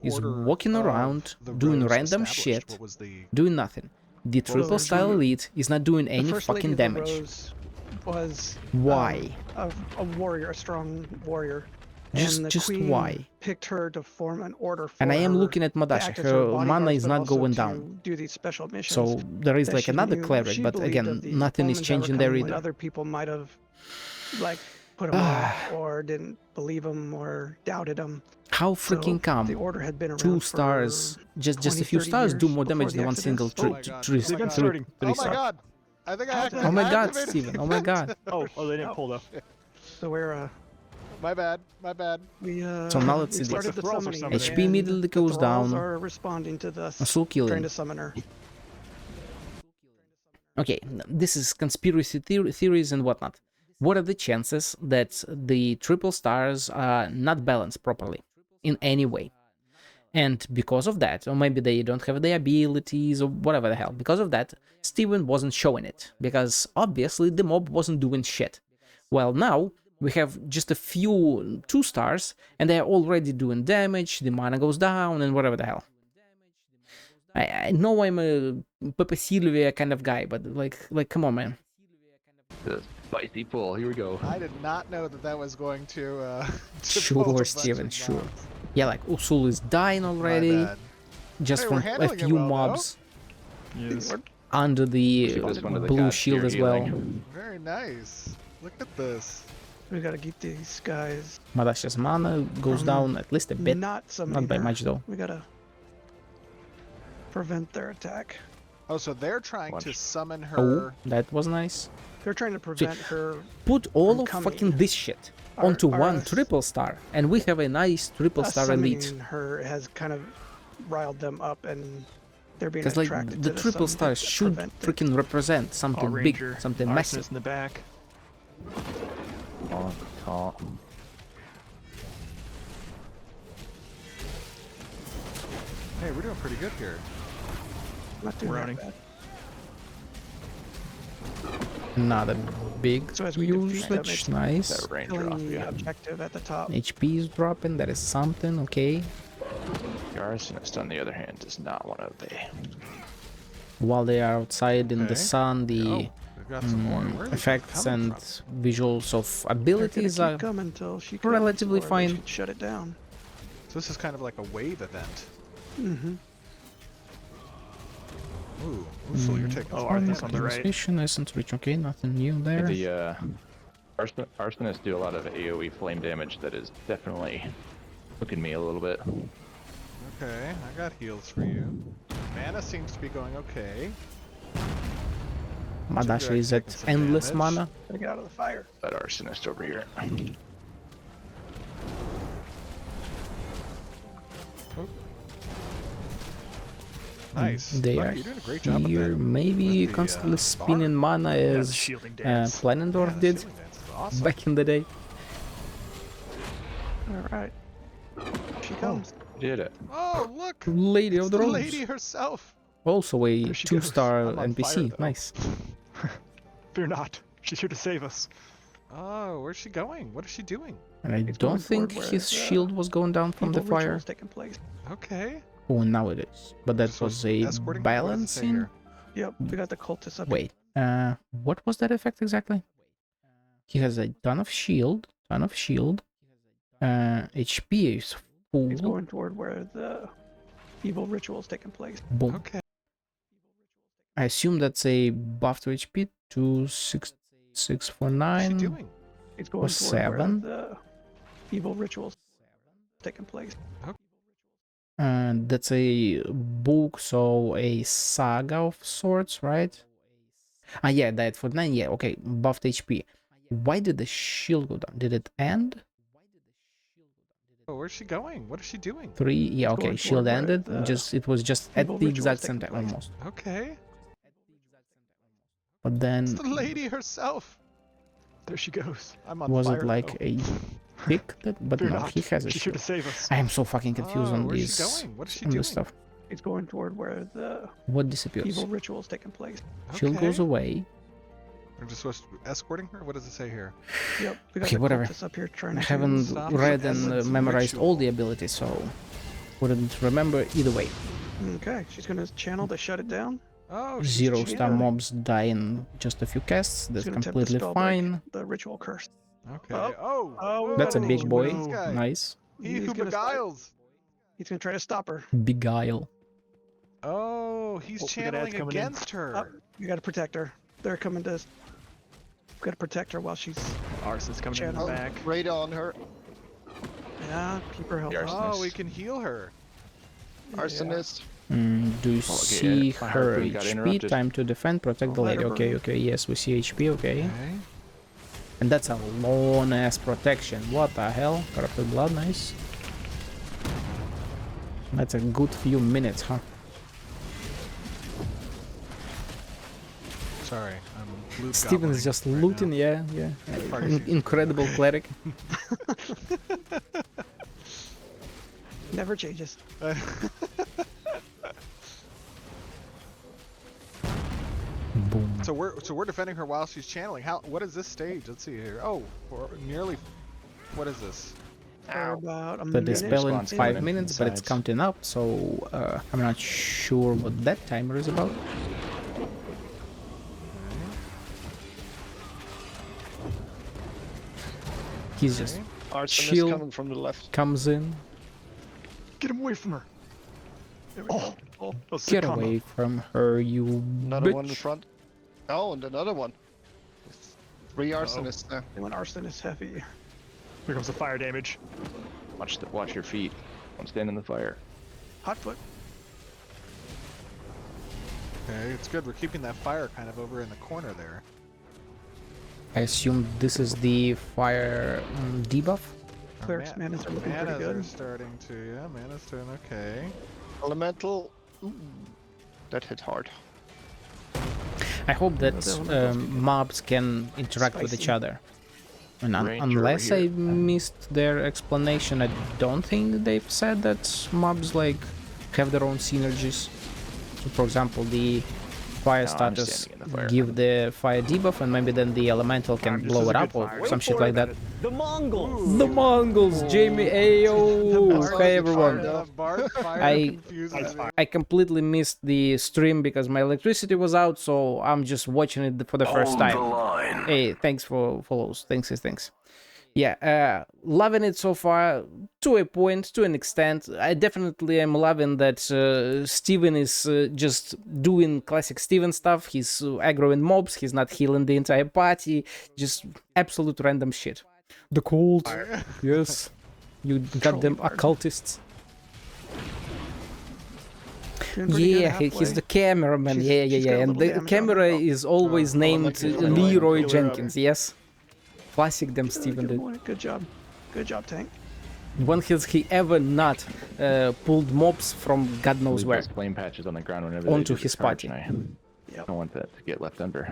is walking around, doing random shit, doing nothing. The triple star elite is not doing any fucking damage. Was why? A warrior, a strong warrior. Just why? Picked her to form an order for and I am her looking at Madasha. Her mana is not going down. Do these special missions so there is like another cleric, but again, nothing is changing there either. Other people might have like put him off or didn't believe him or doubted him. How freaking come the order had been around 2 stars, just a few stars do more damage than one single tree? Oh my god! I think I oh my god, Steven! Oh my god! oh, they didn't pull though. So we're My bad. We so now let's see this. HP immediately goes down. Are responding to this. So killing. Trying to summon her. Okay, this is conspiracy theories and whatnot. What are the chances that the triple stars are not balanced properly in any way? And because of that, or maybe they don't have the abilities or whatever the hell, because of that, Steven wasn't showing it, because obviously the mob wasn't doing shit. Well, now we have just a few 2 stars, and they're already doing damage, the mana goes down, and whatever the hell. I know I'm a Pepe Silvia kind of guy, but like, come on, man. The spicy pull, here we go. I did not know that was going to sure, Steven, sure. Yeah, like Usul is dying already, just from a few mobs. Yes. Under the blue shield as well. Very nice. Look at this. We gotta keep these guys. Madasha's mana goes down at least a bit. Not by much though. We gotta prevent their attack. Oh, so they're trying to summon her. Oh, that was nice. They're trying to prevent her. Put all of fucking this shit onto one triple star, and we have a nice triple star elite. Her has kind of riled them up, and they're being attracted like the triple stars should freaking represent something big, something massive. In the back. Hey, we're doing pretty good here. Not too bad. Not a big so as we usage, nice. The objective at the top. HP is dropping, that is something, okay. The Arsonist, on the other hand, does not want to obey. While they are outside in the sun, the effects and visuals of abilities are relatively fine. Shut it down. So this is kind of like a wave event. Mm-hmm. Ooh, so you're taking on the right. Isn't rich. Okay, nothing new there. The Arsonists do a lot of AoE flame damage that is definitely hooking me a little bit. Okay, I got heals for you. Mana seems to be going okay. Madasha is at endless mana. Gotta get out of the fire. That Arsonist over here. Nice. They are you're doing a great job here. Maybe constantly spinning mana as Planendorf did back in the day. Alright. She comes. Did it. Oh, look! Lady of the Rose. Lady herself. Also a 2-star NPC. Nice. Fear not. She's here to save us. Oh, where's she going? What is she doing? And I don't think his shield was going down from the fire. Okay. Oh, now it is. But that was a balancing. Yep, we got the cultists up. Wait, what was that effect exactly? He has a ton of shield. HP is full. He's going toward where the evil ritual is taking place. Boom. Okay. I assume that's a buff to HP. 26649. What's she doing? It's going or 7. Where the evil rituals taking place. Okay. And that's a book, so a saga of sorts, right? Ah, yeah, that for 9. Yeah, okay, buffed HP. Why did the shield go down? Did it end? Oh, where's she going? What is she doing? 3. Yeah, okay, shield ended. It was just at the exact same time, almost. Okay. But then it's the lady herself. There she goes. I'm on was fire, it like though. a pick that? But Fear no, not. he has a She's here shield. to save us. I am so fucking confused on where's these. she going? What is she on doing? this stuff. It's going toward where the What disappears? evil ritual is taking place. Shield goes away. We're just supposed to escorting her? What does it say here? Yep. We got Okay, the whatever. cultists up here trying I to haven't Stop read the and essence memorized all the ritual. abilities, so wouldn't remember either way. Okay, she's gonna channel to shut it down. Oh, she's Zero star cheating. mobs die in just a few casts. She's That's gonna attempt to completely spell break fine. the ritual curse. Okay. Oh. Oh, That's a whoa, big what boy. is this guy? Nice. He He's who gonna start- beguiles. He's gonna try to stop her. Beguile. Oh, he's Oh, we got ads channeling coming in. against her. Oh, you gotta protect her. They're coming to. We gotta protect her while she's. Arson's coming in the Channel. back. Radar on her. Yeah, keep her healthy. Oh, we can heal her. Arsonist. Do you see my her harpoon got HP? interrupted. Time to defend, protect the lady. Okay, okay, yes, we see HP, okay. Okay. And that's a long ass protection. What the hell? Corrupted blood, nice. That's a good few minutes, huh? Sorry, I'm loot Steven's gobbling just right looting, now. yeah. Party season. Incredible cleric. Never changes. Boom. So we're defending her while she's channeling. What is this stage? Let's see here. Oh, we're nearly. What is this? For about a The minute. dispel in Response 5 coming in minutes, from but it's sides. counting up, so I'm not sure what that timer is about. He's just Arsonist chill, coming from the left. comes in, Get him away from her. There we go. Oh, get away from her, you Another one in bitch. front. Oh, and another one. 3 arsonists now. When arson is heavy. Here comes the fire damage. Watch your feet. Don't stand in the fire. Hotfoot. Okay, it's good. We're keeping that fire kind of over in the corner there. I assume this is the fire debuff. Our Cleric's manas are looking pretty manas good. are starting to, yeah, mana's doing okay. Elemental. Ooh, that hit hard. I hope that the elementals mobs can interact with each Spicy. other. And Ranger over unless I here. missed their explanation, I don't think they've said that mobs like have their own synergies. So for example, the fire I'm status standing in the fire. give the fire debuff, and maybe then the elemental can This blow is it a up good or fire. some shit like that. The Mongols. The Mongols, Jamie, ayo, hey everyone. Bard fire I- confuses me. I completely missed the stream because my electricity was out, so I'm just watching it for the first time. Hey, thanks for follows. Thanks. Yeah, loving it so far to a point, to an extent. I definitely am loving that Steven is just doing classic Steven stuff. He's aggroing mobs, he's not healing the entire party, just absolute random shit. The cult, yes. You goddamn bard. occultists. Doing pretty good Yeah, he's the cameraman. She's- she's got a And little the damage on camera her. is always named lucky it's Leroy like- Jenkins, yes. Classic them Steven did. Good job. Good job, Tank. When has he ever not pulled mobs from God knows Leave where? those flame patches on the ground whenever Onto they do his charge, party. and I Yep. don't want that to get left under.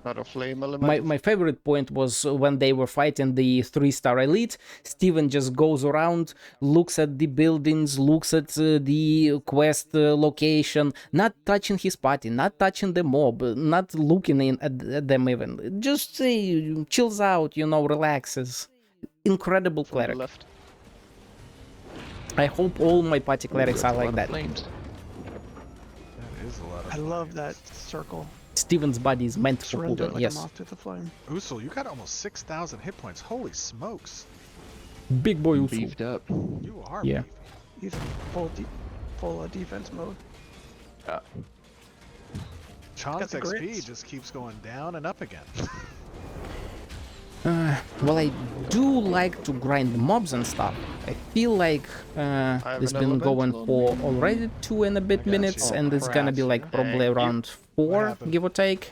Not a flame element. My favorite point was when they were fighting the 3-star elite. Steven just goes around, looks at the buildings, looks at the quest location, not touching his party, not touching the mob, not looking at them even. Just chills out, relaxes. Incredible From the cleric. left. I hope all my party clerics That's are a like lot of that. flames. That is a lot of I love that circle. Steven's body is meant for Surrender pulling, like yes. a moth to the flame. Usul, you got almost 6,000 hit points. Holy smokes. Big boy Usul. Beefed up. You are Yeah. beefy. He's full defense mode. Chong's the XP grits. just keeps going down and up again. Well, I do like to grind mobs and stuff. I feel like have it's an been elemental going on for me. already 2 and a bit got minutes, you. and it's gonna be like probably around 4, happened? give or take.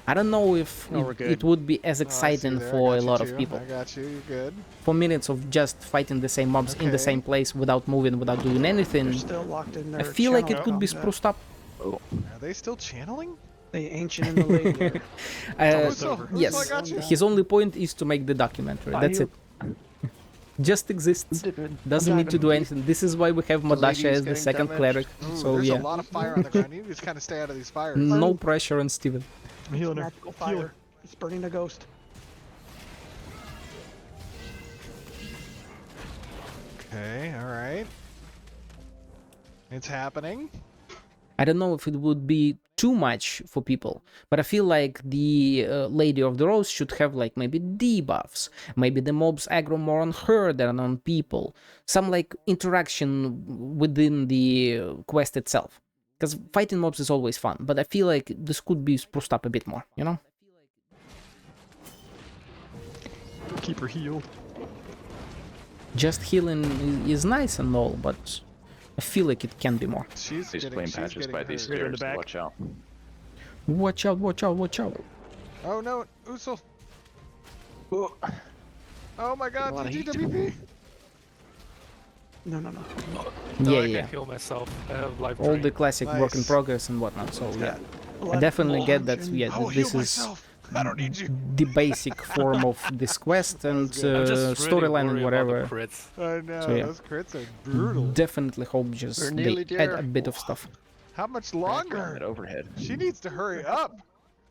I don't know if No, we're it good. would be as Oh, I see exciting there. I for got a you lot of too. people. I got you. You're good. 4 minutes of just fighting the same mobs in the Okay. same place without moving, without doing anything. They're still locked in there. I feel like it could be spruced up. Are they still channeling? The ancient and the lady. Usul, Usul, Yes, I got you. his only point is to make the documentary. That's it. Just exists. Doesn't need to do anything. This is why we have lady Madasha is as the getting second damaged. cleric. Ooh, So there's yeah, a lot of fire on the ground. You just kind of stay out of these fires. no pressure on Steven. I'm healing her. Magical fire. It's burning a ghost. Okay, all right. It's happening. I don't know if it would be too much for people, but I feel like the Lady of the Rose should have like maybe debuffs, maybe the mobs aggro more on her than on people, some like interaction within the quest itself. Because fighting mobs is always fun, but I feel like this could be spruced up a bit more, you know? Keep her healed. Just healing is nice and all, but I feel like it can be more. She's These flame patches by these Right in the stairs. back. Watch out. Watch out, watch out, watch out. Oh no, Usul. Oh my god, A lot of heat. GGWP. No. No, Yeah, I yeah. can heal myself. I have life All drain. the classic work in Nice. progress and whatnot, so yeah. I Blood definitely get that, plunge yeah, I'll this heal is myself. I don't need you. the basic form of this quest and good. I'm just really storyline and worried about whatever. the crits. I know, So, yeah. those crits are brutal. Definitely hope just We're they nearly add there. a bit of stuff. How much That longer? overhead. She needs to hurry up.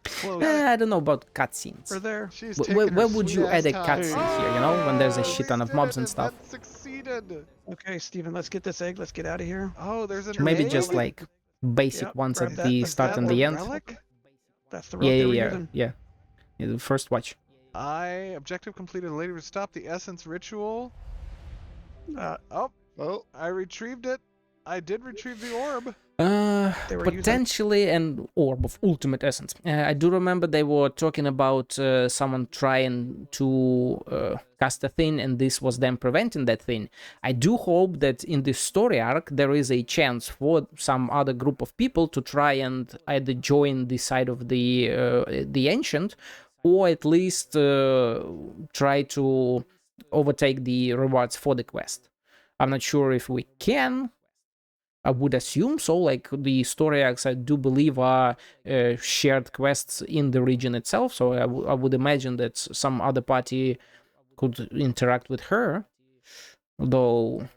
Close. I don't know about cutscenes. We're there. She's Where taking her would you sweet-ass add a time. cutscene here, you know, when there's a shit ton we of did mobs it, and stuff? That succeeded. Okay, Steven, let's get this egg. Let's get out of here. Oh, there's an Maybe egg? just like basic Yep, ones grab at that. the Is start that and the the end. relic? That's the Yeah, road they were yeah, using. yeah. Yeah, the first watch. Objective completed. Later to stop the essence ritual. Oh, I retrieved it. I did retrieve the orb. They were using- Potentially an orb of ultimate essence. I do remember they were talking about someone trying to cast a thing, and this was them preventing that thing. I do hope that in this story arc there is a chance for some other group of people to try and either join the side of the ancient, or at least try to overtake the rewards for the quest. I'm not sure if we can. I would assume so, like the story arcs I do believe are shared quests in the region itself, so I would imagine that some other party could interact with her, though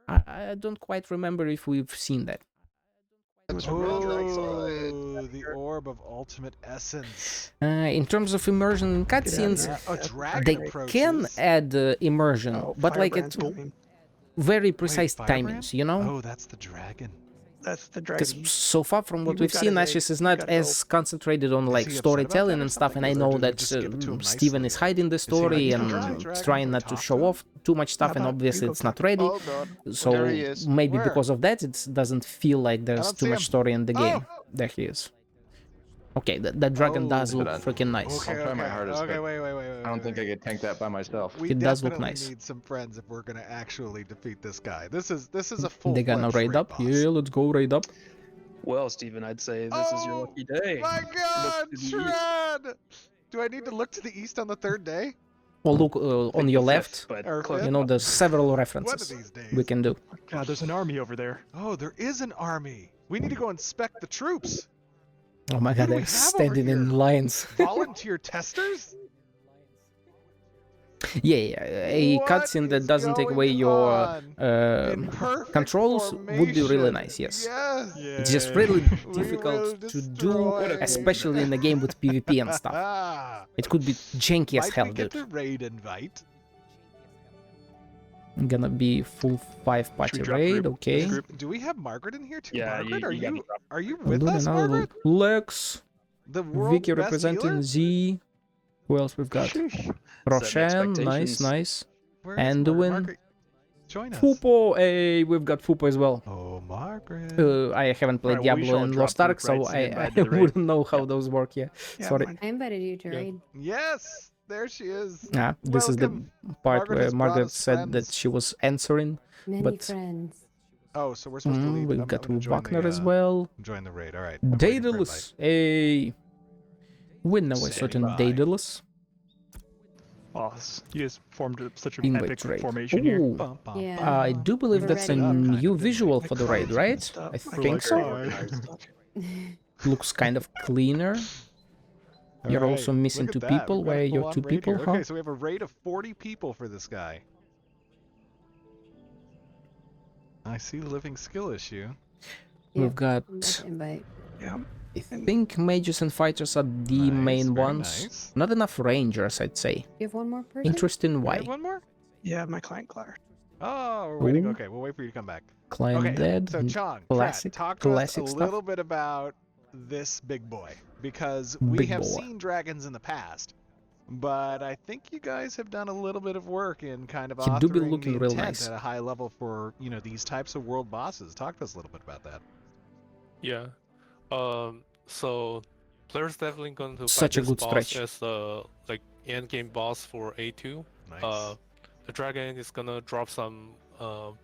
I don't quite remember if we've seen that. Oh, the orb of ultimate essence. In terms of immersion in cutscenes, A dragon they approaches. can add immersion, Oh, but like Firebrand's it's coming. very precise Firebrand? timings, you know? Oh, that's the dragon. That's the Because dragon. so far from what We've we've got seen, his Ashes egg. is We not got as concentrated on Is like he upset about storytelling that or and stuff, and I something, or know did we that just give it to him Steven nicely? is hiding the he story like, and "Come on, dragon, trying can we not to talk show to him?" off too much stuff, How and about obviously you go it's not first? ready. oh god. So There he is. maybe Where? because of that, it doesn't feel like there's don't too see much him. story in the game. Oh! There he is. Okay, that dragon does Oh. look That- freaking nice. Okay, I'll try my okay, hardest, okay, but wait. I don't think I could tank that by myself. We It does look definitely nice. need some friends if we're gonna actually defeat this guy. This is a full. They gonna raid up? Boss. Yeah, let's go raid up. Well, Steven, I'd say this is your Oh, lucky day. My God, to the east. Shred! Do I need to look to the east on the third day? Or look on your left. But Or close fifth? You know, there's several One of references these days. we can do. God, there's an army over there. Oh, there is an army. We need to go inspect the troops. Oh my Who god, do we they're have over standing in here? lines. Volunteer testers? Yeah, a What cutscene that is doesn't take going away your on? In perfect controls would be really formation. nice, yes. Yes. It's just really We will difficult to do, destroy. especially in a game with PvP and stuff. It could be janky as Might hell, we get dude. the raid invite? Gonna be full 5 party drop raid, group? okay. Do we have Margaret in here too? Yeah, Margaret, you gotta drop. are you with Luna us, now, Margaret? Lex, The world's Vicky best representing healer? Z. Who else we've got? Roshan, nice, expectations. nice. Where is Anduin. Margaret? Join us. Fupo, hey, we've got Fupo as well. Oh, Margaret. I haven't played Alright, well, we Diablo shall and drop Lost Ark, group, so right, so you I invite to the raid. wouldn't know how those work, yeah. Yeah, Sorry. mine. I invited you to Yeah. raid. Yes, there she is. Yeah, this is the Welcome. part Margaret where has brought Margaret us said that friends. she was answering. Many But- friends. Oh, so we're supposed to leave. We've I'm got gonna join Wagner the, as well. Join the raid. All right. I'm waiting for Daedalus, hey. We know a Say certain bye. Daedalus. Oh, you guys formed such an Invite epic raid. formation here. Ooh. Bum, bum, Yeah. bum, I bum. do believe We're that's a ready. new visual My for the raid, cards right? and stuff. I My think so. cards and stuff. Looks kind of cleaner. All You're right, also missing look at 2 that. people. We've got a Where are your full-on 2 raid people, here. huh? Okay, so we have a raid of 40 people for this guy. I see living skill issue. We've got Invite. Yeah. I think mages and fighters are the main ones. Nice. Not enough rangers, I'd say. You have one more person? Interesting We why. have one more? Yeah, my client Claire. Oh, we're waiting. Ooh. Okay, we'll wait for you to come back. Client Okay, dead. so Chong, Classic, Pratt, talk to us a classic stuff. little bit about this big boy, because we Big have boy. seen dragons in the past, but I think you guys have done a little bit of work in kind of He do be authoring looking the real intent nice. at a high level for, you know, these types of world bosses. Talk to us a little bit about that. Yeah. So players definitely going to Such fight a this good boss stretch. as the like end game boss for A2. Nice. The dragon is gonna drop some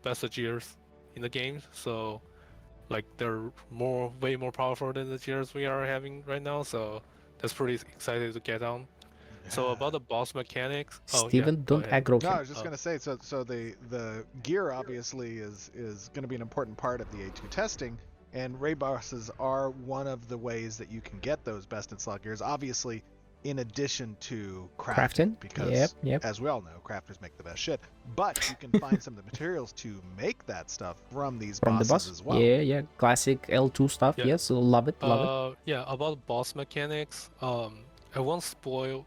best gears in the game, so like they're way more powerful than the gears we are having right now. So that's pretty excited to get on. So about the boss mechanics. Steven, go don't ahead. aggro No, I him. was just gonna say, so the gear obviously is going to be an important part of the A2 testing, and raid bosses are one of the ways that you can get those best in slot gears. Obviously, in addition to crafting, because Yep. as we all know, crafters make the best shit. But you can find some of the materials to make that stuff from these From the bosses boss. as well. Yeah. Classic L2 stuff. Yeah. Yes, love it. Yeah, about boss mechanics. I won't spoil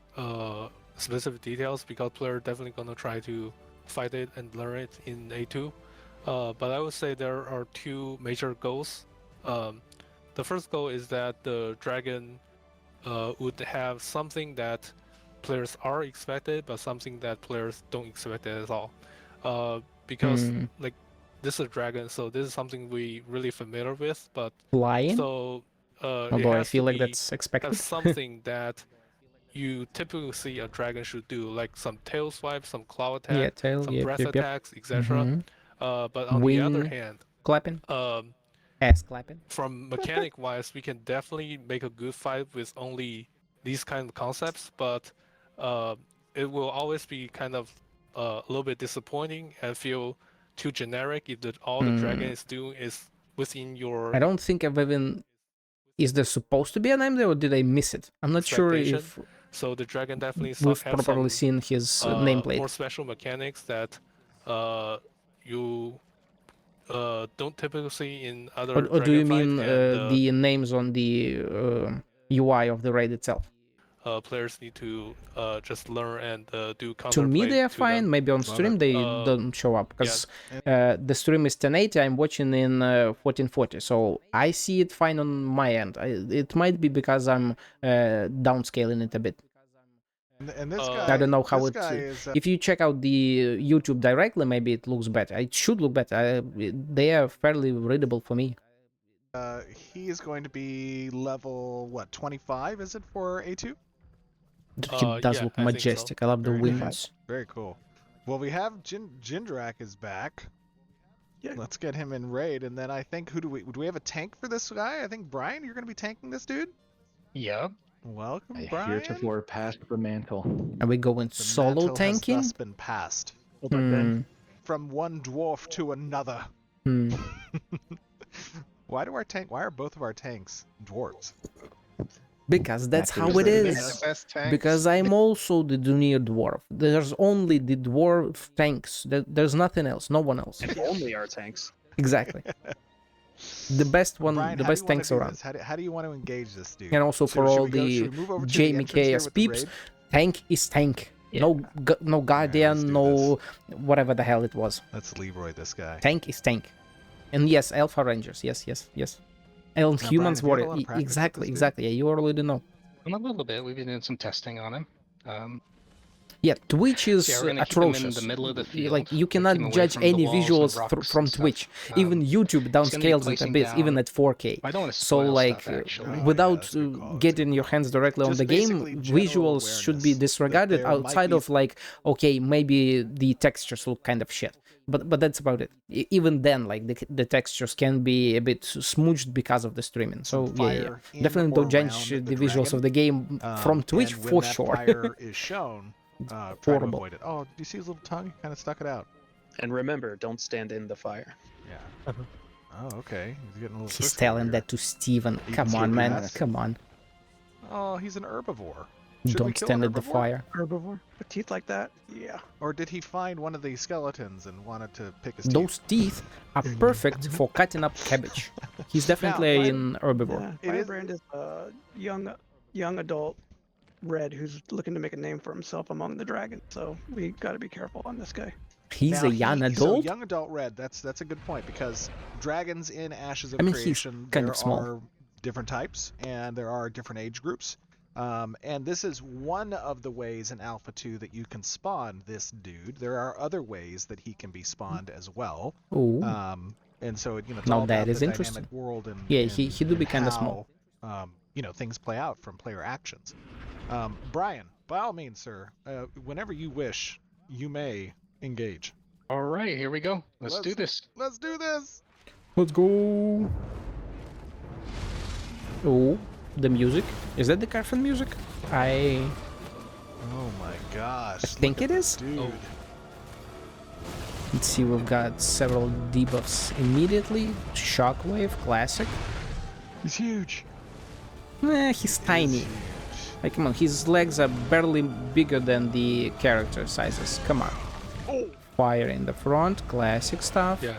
specific details because player definitely gonna try to fight it and learn it in A2. But I would say there are two major goals. The first goal is that the dragon would have something that players are expected, but something that players don't expect at all. Because like this is a dragon, so this is something we really familiar with. But Flying. so Although I feel like that's expected. have something that you typically see a dragon should do, like some tail swipe, some claw attack, some breath attacks, etc. But on the other hand, clapping. Ass clapping. from mechanic wise, we can definitely make a good fight with only these kind of concepts, but it will always be kind of a little bit disappointing and feel too generic if all the dragon is doing is within your I don't think I've even. Is there supposed to be a name there, or did I miss it? I'm not sure if so the dragon definitely we've have properly some, seen his nameplate. more special mechanics that you don't typically see in other Or do you mean and, the names on the UI of the raid itself? Players need to just learn and do counterplay. To me, they are fine. them. Maybe on stream they don't show up because the stream is 1080. I'm watching in 1440, so I see it fine on my end. It might be because I'm downscaling it a bit. And this guy, I don't know how it. Is, if you check out the YouTube directly, maybe it looks better. It should look better. They are fairly readable for me. he is going to be level what, 25? Is it for A2? He does look majestic. I love the wings. Very cool. Well, we have Jindrak is back. Yeah. Let's get him in raid, and then I think do we have a tank for this guy? I think Brian, you're going to be tanking this dude. Yep. Welcome, I Brian. heretofore passed the mantle. Are we going The solo mantle tanking? has thus been passed from one dwarf to another. Why are both of our tanks dwarves? Because that's how it is. Because I'm also the junior dwarf. There's only the dwarf tanks. There's nothing else. No one else. If only our tanks. Exactly. The best one, Brian, the best tanks around. How do you want to engage this dude? And also for all the JMKS peeps, tank is tank. Yeah. No guardian, no whatever the hell it was. Let's Leroy this guy. Tank is tank. And yes, Alpha Rangers. Yes. And Now, Humans Brian, have you had a Warrior. lot of practice with this Exactly. Yeah, you already know. A little bit. We've been doing some testing on him. Yeah, Twitch is we're gonna keep him in atrocious. the middle of the field. Like you Keep him cannot away judge from the any walls and visuals rocks from and stuff. Twitch. Even YouTube downscales it a placing bit, down- even at 4K. I don't want to So spoil like, stuff, actually. without getting your hands directly on Just the game, basically general visuals should be awareness that disregarded there might outside be- of like, okay, maybe the textures look kind of shit. But that's about it. Even then, like the textures can be a bit smooched because of the streaming. So Fire in definitely or don't judge around the the visuals dragon. of the game from Twitch and when for that sure. fire is shown, try to horrible. avoid it. Oh, do you see his little tongue? He kind of stuck it out. And remember, don't stand in the fire. Yeah. Oh, okay. He's getting a little. He's twisted telling here. that to Steven. Eating Come on, some man. grass. Come on. Oh, he's an herbivore. Should we Don't kill stand an at the herbivore? fire. Herbivore with teeth like that? Yeah. Or did he find one of the skeletons and wanted to pick his Those teeth are perfect for cutting up cabbage. He's definitely an herbivore. Yeah, Firebrand is a young adult red who's looking to make a name for himself among the dragons. So we got to be careful on this guy. He's Now a young So adult? young adult red, that's a good point, because dragons in Ashes of I mean, he's Creation, kind there of small. are different types and there are different age groups. And this is one of the ways in Alpha 2 that you can spawn this dude. There are other ways that he can be spawned as well. Ooh. And so, you know, it's Now all that about is the interesting. dynamic world and Yeah, he do be and kind of how, small. You know, things play out from player actions. Brian, by all means, sir, whenever you wish, you may engage. All right, here we go. Let's do this. Let's do this. Let's go. Oh, the music. Is that the Carfin music? Oh my gosh. I think it is. Dude. Let's see, we've got several debuffs immediately. Shockwave, classic. He's huge. He's tiny. Like, come on, his legs are barely bigger than the character sizes. Come on. Oh. Fire in the front, classic stuff. Yeah.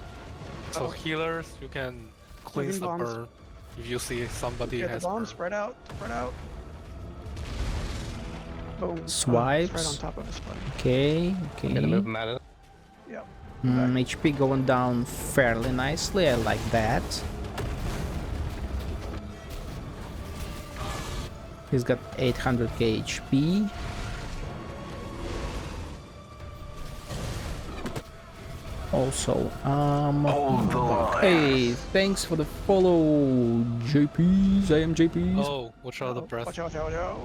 So healers, you can cleanse the bombs. burn if you see somebody Get the has bomb, burn. spread out. Boom. Swipes. Right on top of his body. Okay, okay. Gonna move him out of Yep. HP going down fairly nicely. I like that. He's got 800k HP. Also, hey, thanks for the follow, JPs. I am JPs. Oh, watch out the breath. Watch out.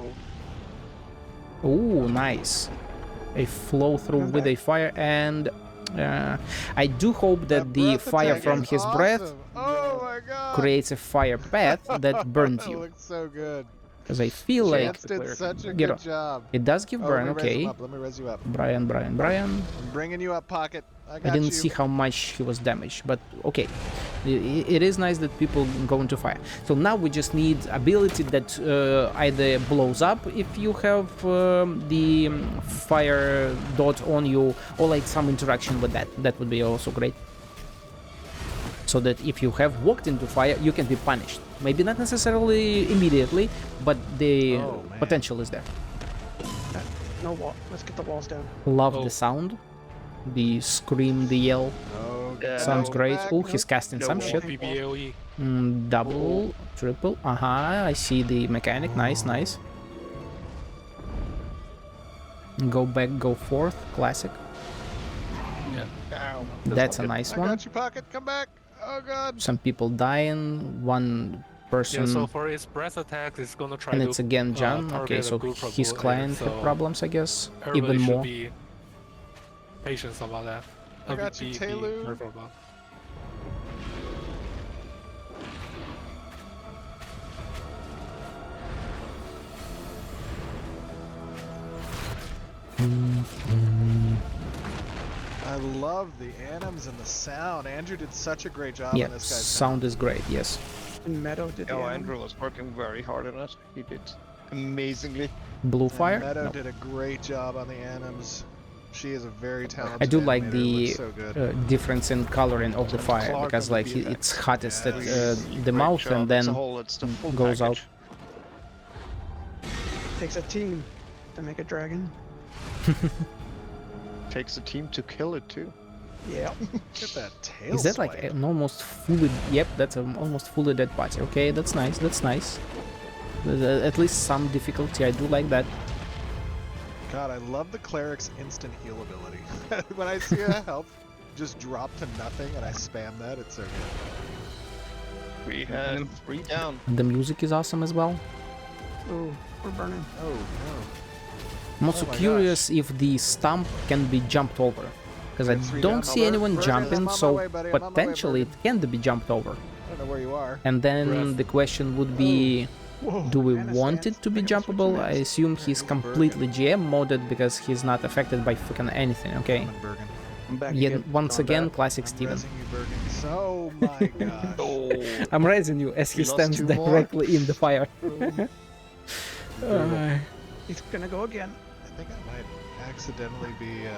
Oh, nice. A flow through with a fire, and I do hope that the fire from his breath creates a fire path that burns That you. looks so good. Because I feel like Chance did such a you good know, job. it does give burn, let me raise okay. him up. Let me raise you up. Brian. I'm bringing you up, Pocket. I got I didn't you. see how much he was damaged, but okay. It is nice that people go into fire. So now we just need ability that either blows up if you have the fire dot on you, or like some interaction with that. That would be also great. So that if you have walked into fire, you can be punished. Maybe not necessarily immediately, but the potential is there. No wall. Let's get the walls down. Love the sound. The scream, the yell. Sounds great. Oh, he's casting some shit. BBAOE. Double, triple. I see the mechanic. Nice. Go back, go forth. Classic. Yeah. That's a nice I one. got you, Pocket. Come back. Oh god. Some people dying. One person. Yeah, so for his breath attack, it's gonna try And to it's again John. Okay, target a so group of his players, client had so problems, I guess. everybody Even should more. be patient about that. I got you, Taylor. careful about. I love the anims and the sound. Andrew did such a great job Yeah, on this guy's sound is great. Yes. And Meadow did the Oh, animal. Andrew was working very hard on it. He did amazingly. Blue And fire. Meadow No. did a great job on the anims. She is a very talented I do like animator. It the looks so good. difference in coloring of the fire, Clark because on the like VFX. it's hottest at Yes. the Great mouth job. and It's then a whole, it's the full goes out. package. Takes a team to make a dragon. Takes a team to kill it too. Yeah. Look at that tail Is that like swipe. an almost fully? Yep, that's an almost fully dead party. Okay, that's nice. That's nice. At least some difficulty. I do like that. God, I love the cleric's instant heal ability. When I see a health just drop to nothing and I spam that, it's so good. We had 3 down. The music is awesome as well. Ooh, we're burning. Oh no. I'm also Oh my curious if the stump can be jumped over, because I It's 3 don't down. see Alert. anyone Bergen, jumping. I'm on my So way, buddy. I'm on my way, potentially it Bergen. can be jumped over. I don't know where you are. And then Breath. the question would be, Whoa. do we Mana want stance. it to be I gotta switch jumpable? to I mana. assume he's completely GM modded because he's not affected by fucking anything. Okay. I'm in Bergen. I'm back Yet again. once Going again, back. classic I'm Steven. rezzing you, Bergen. So my gosh. Oh, I'm raising you as he We lost stands 2 more. directly in the fire. He's gonna go again. I think I might accidentally be.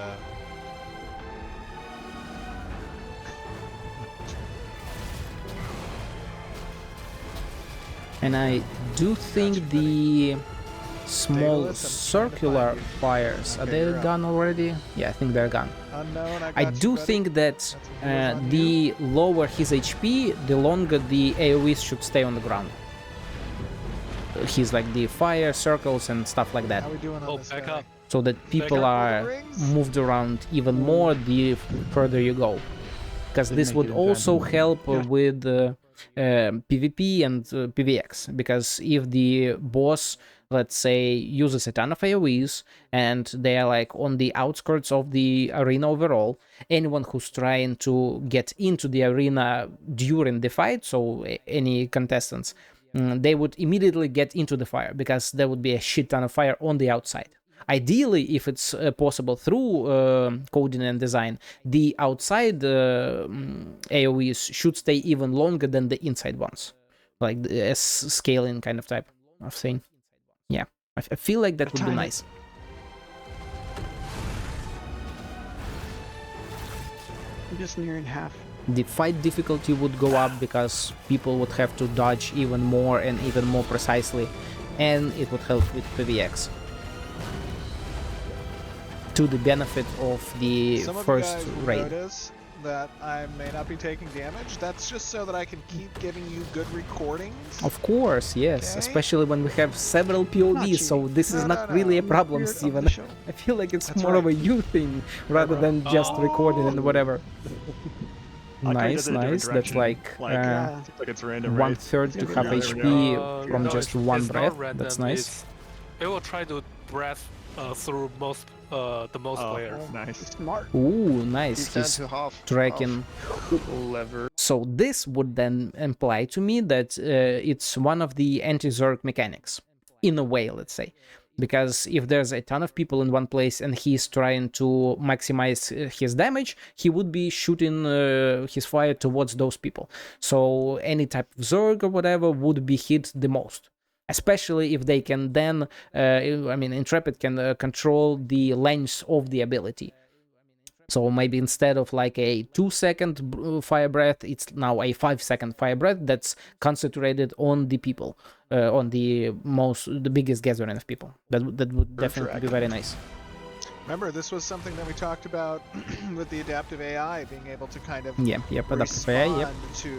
And I do think the small circular fires, are they gone already? Yeah, I think they're gone. Unknown, I do think that the lower his HP, the longer the AoEs should stay on the ground. He's like the fire circles and stuff like that. How we doing on this back guy? up. So that people are moved around even more the further you go. Because this would also help with PvP and PvX. Because if the boss, let's say, uses a ton of AoEs and they are like on the outskirts of the arena overall, anyone who's trying to get into the arena during the fight, so any contestants, they would immediately get into the fire because there would be a shit ton of fire on the outside. Ideally, if it's possible through coding and design, the outside AoEs should stay even longer than the inside ones, like a scaling kind of type of thing. Yeah, I feel like that would be nice. I'm just nearing half. The fight difficulty would go up because people would have to dodge even more and even more precisely, and it would help with PvX. To the benefit of the first raid. Notice that I may not be taking damage. That's just so that I can keep giving you good recordings. Of course, yes, especially when we have several POVs, so this is not really a problem, Steven. I feel like it's more of a you thing rather than just recording and whatever. Nice, nice. That's like it's random, 1/3 to half HP from just one breath. That's nice. It will try to breath through the most players. Nice. Smart. Ooh, nice. He's tracking. Lever. So this would then imply to me that it's one of the anti-Zerg mechanics, in a way, let's say. Because if there's a ton of people in one place and he's trying to maximize his damage, he would be shooting his fire towards those people. So any type of Zerg or whatever would be hit the most. Especially if they can then, Intrepid can control the length of the ability. So maybe instead of like a 2-second fire breath, it's now a 5-second fire breath that's concentrated on the people, on the biggest gathering of people. That would definitely be very nice. Remember, this was something that we talked about with the adaptive AI being able to kind of respond to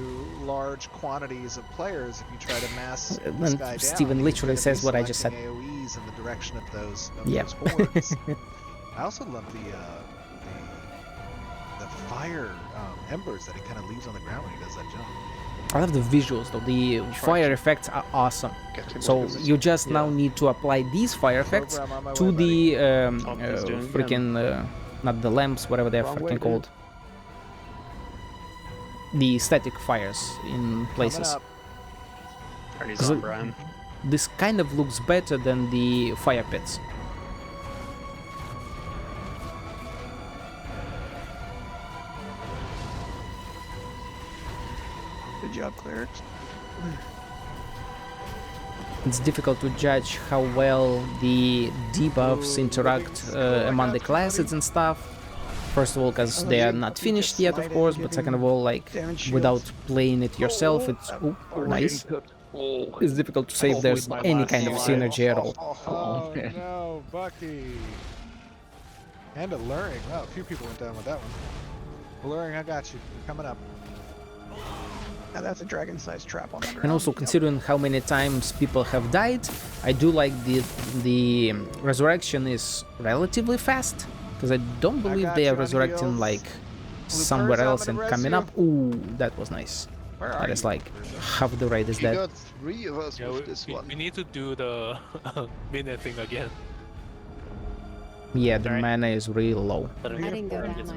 large quantities of players if you try to mass this guy down. Steven literally says what I just said. AOEs in the direction of those hordes. I also love the fire embers that he kind of leaves on the ground when he does that jump. I love the visuals though, the fire effects are awesome. So you just now need to apply these fire effects to the freaking, not the lamps, whatever they're freaking called. The static fires in places. This kind of looks better than the fire pits. Good job, clerics. It's difficult to judge how well the debuffs interact among the classes and stuff. First of all, because they are not finished yet, of course, but second of all, like, without playing it yourself, it's nice. It's difficult to say if there's any kind of synergy at all. Oh no, Bucky! And alluring. Wow, a few people went down with that one. Alluring, I got you. Coming up. Now that's a dragon-sized trap on the ground. And also, considering how many times people have died, I do like the resurrection is relatively fast, because I don't believe they are resurrecting like somewhere else and coming up. Ooh, that was nice. That is like half the raid is dead. got 3 of us with this one. We need to do the minute thing again. Yeah, the mana is really low. I didn't go down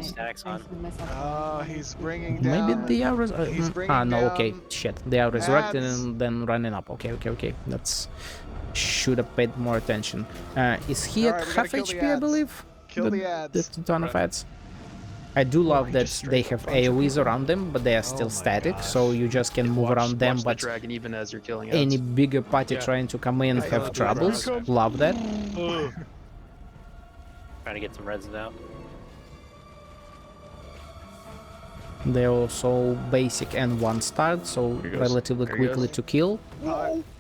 my Oh, he's bringing down. Maybe they are okay, shit. They are resurrected Ads. and then running up. Okay. That's should have paid more attention. Is he at Alright, we gotta half kill the HP, I ads. believe? Kill the ads. The ton of ads. I do love he that just they straight have up bunch of AoEs people. around them, but they are still my static, gosh. so you just can move around them, Watch the but dragon even as you're killing any ads. bigger party Yeah. trying to come in I have gotta do troubles. that. Love that. Trying to get some reds out. They're also basic and 1 start, so Here goes. relatively There he quickly goes. to kill.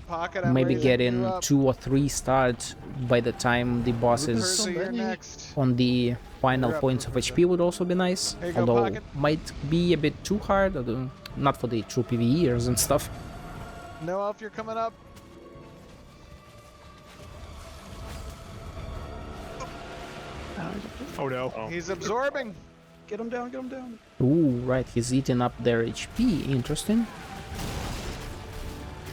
Pocket, I'm Maybe raising get you in up. 2 or 3 starts by the time the boss is Percy, you're next. on the final You're up, points of Professor. HP would also be nice, Here you go, although Pocket. might be a bit too hard, although not for the true PvEers and stuff. No elf, you're coming up. Oh no. He's absorbing. Get him down, get him down. Ooh, right, he's eating up their HP. Interesting.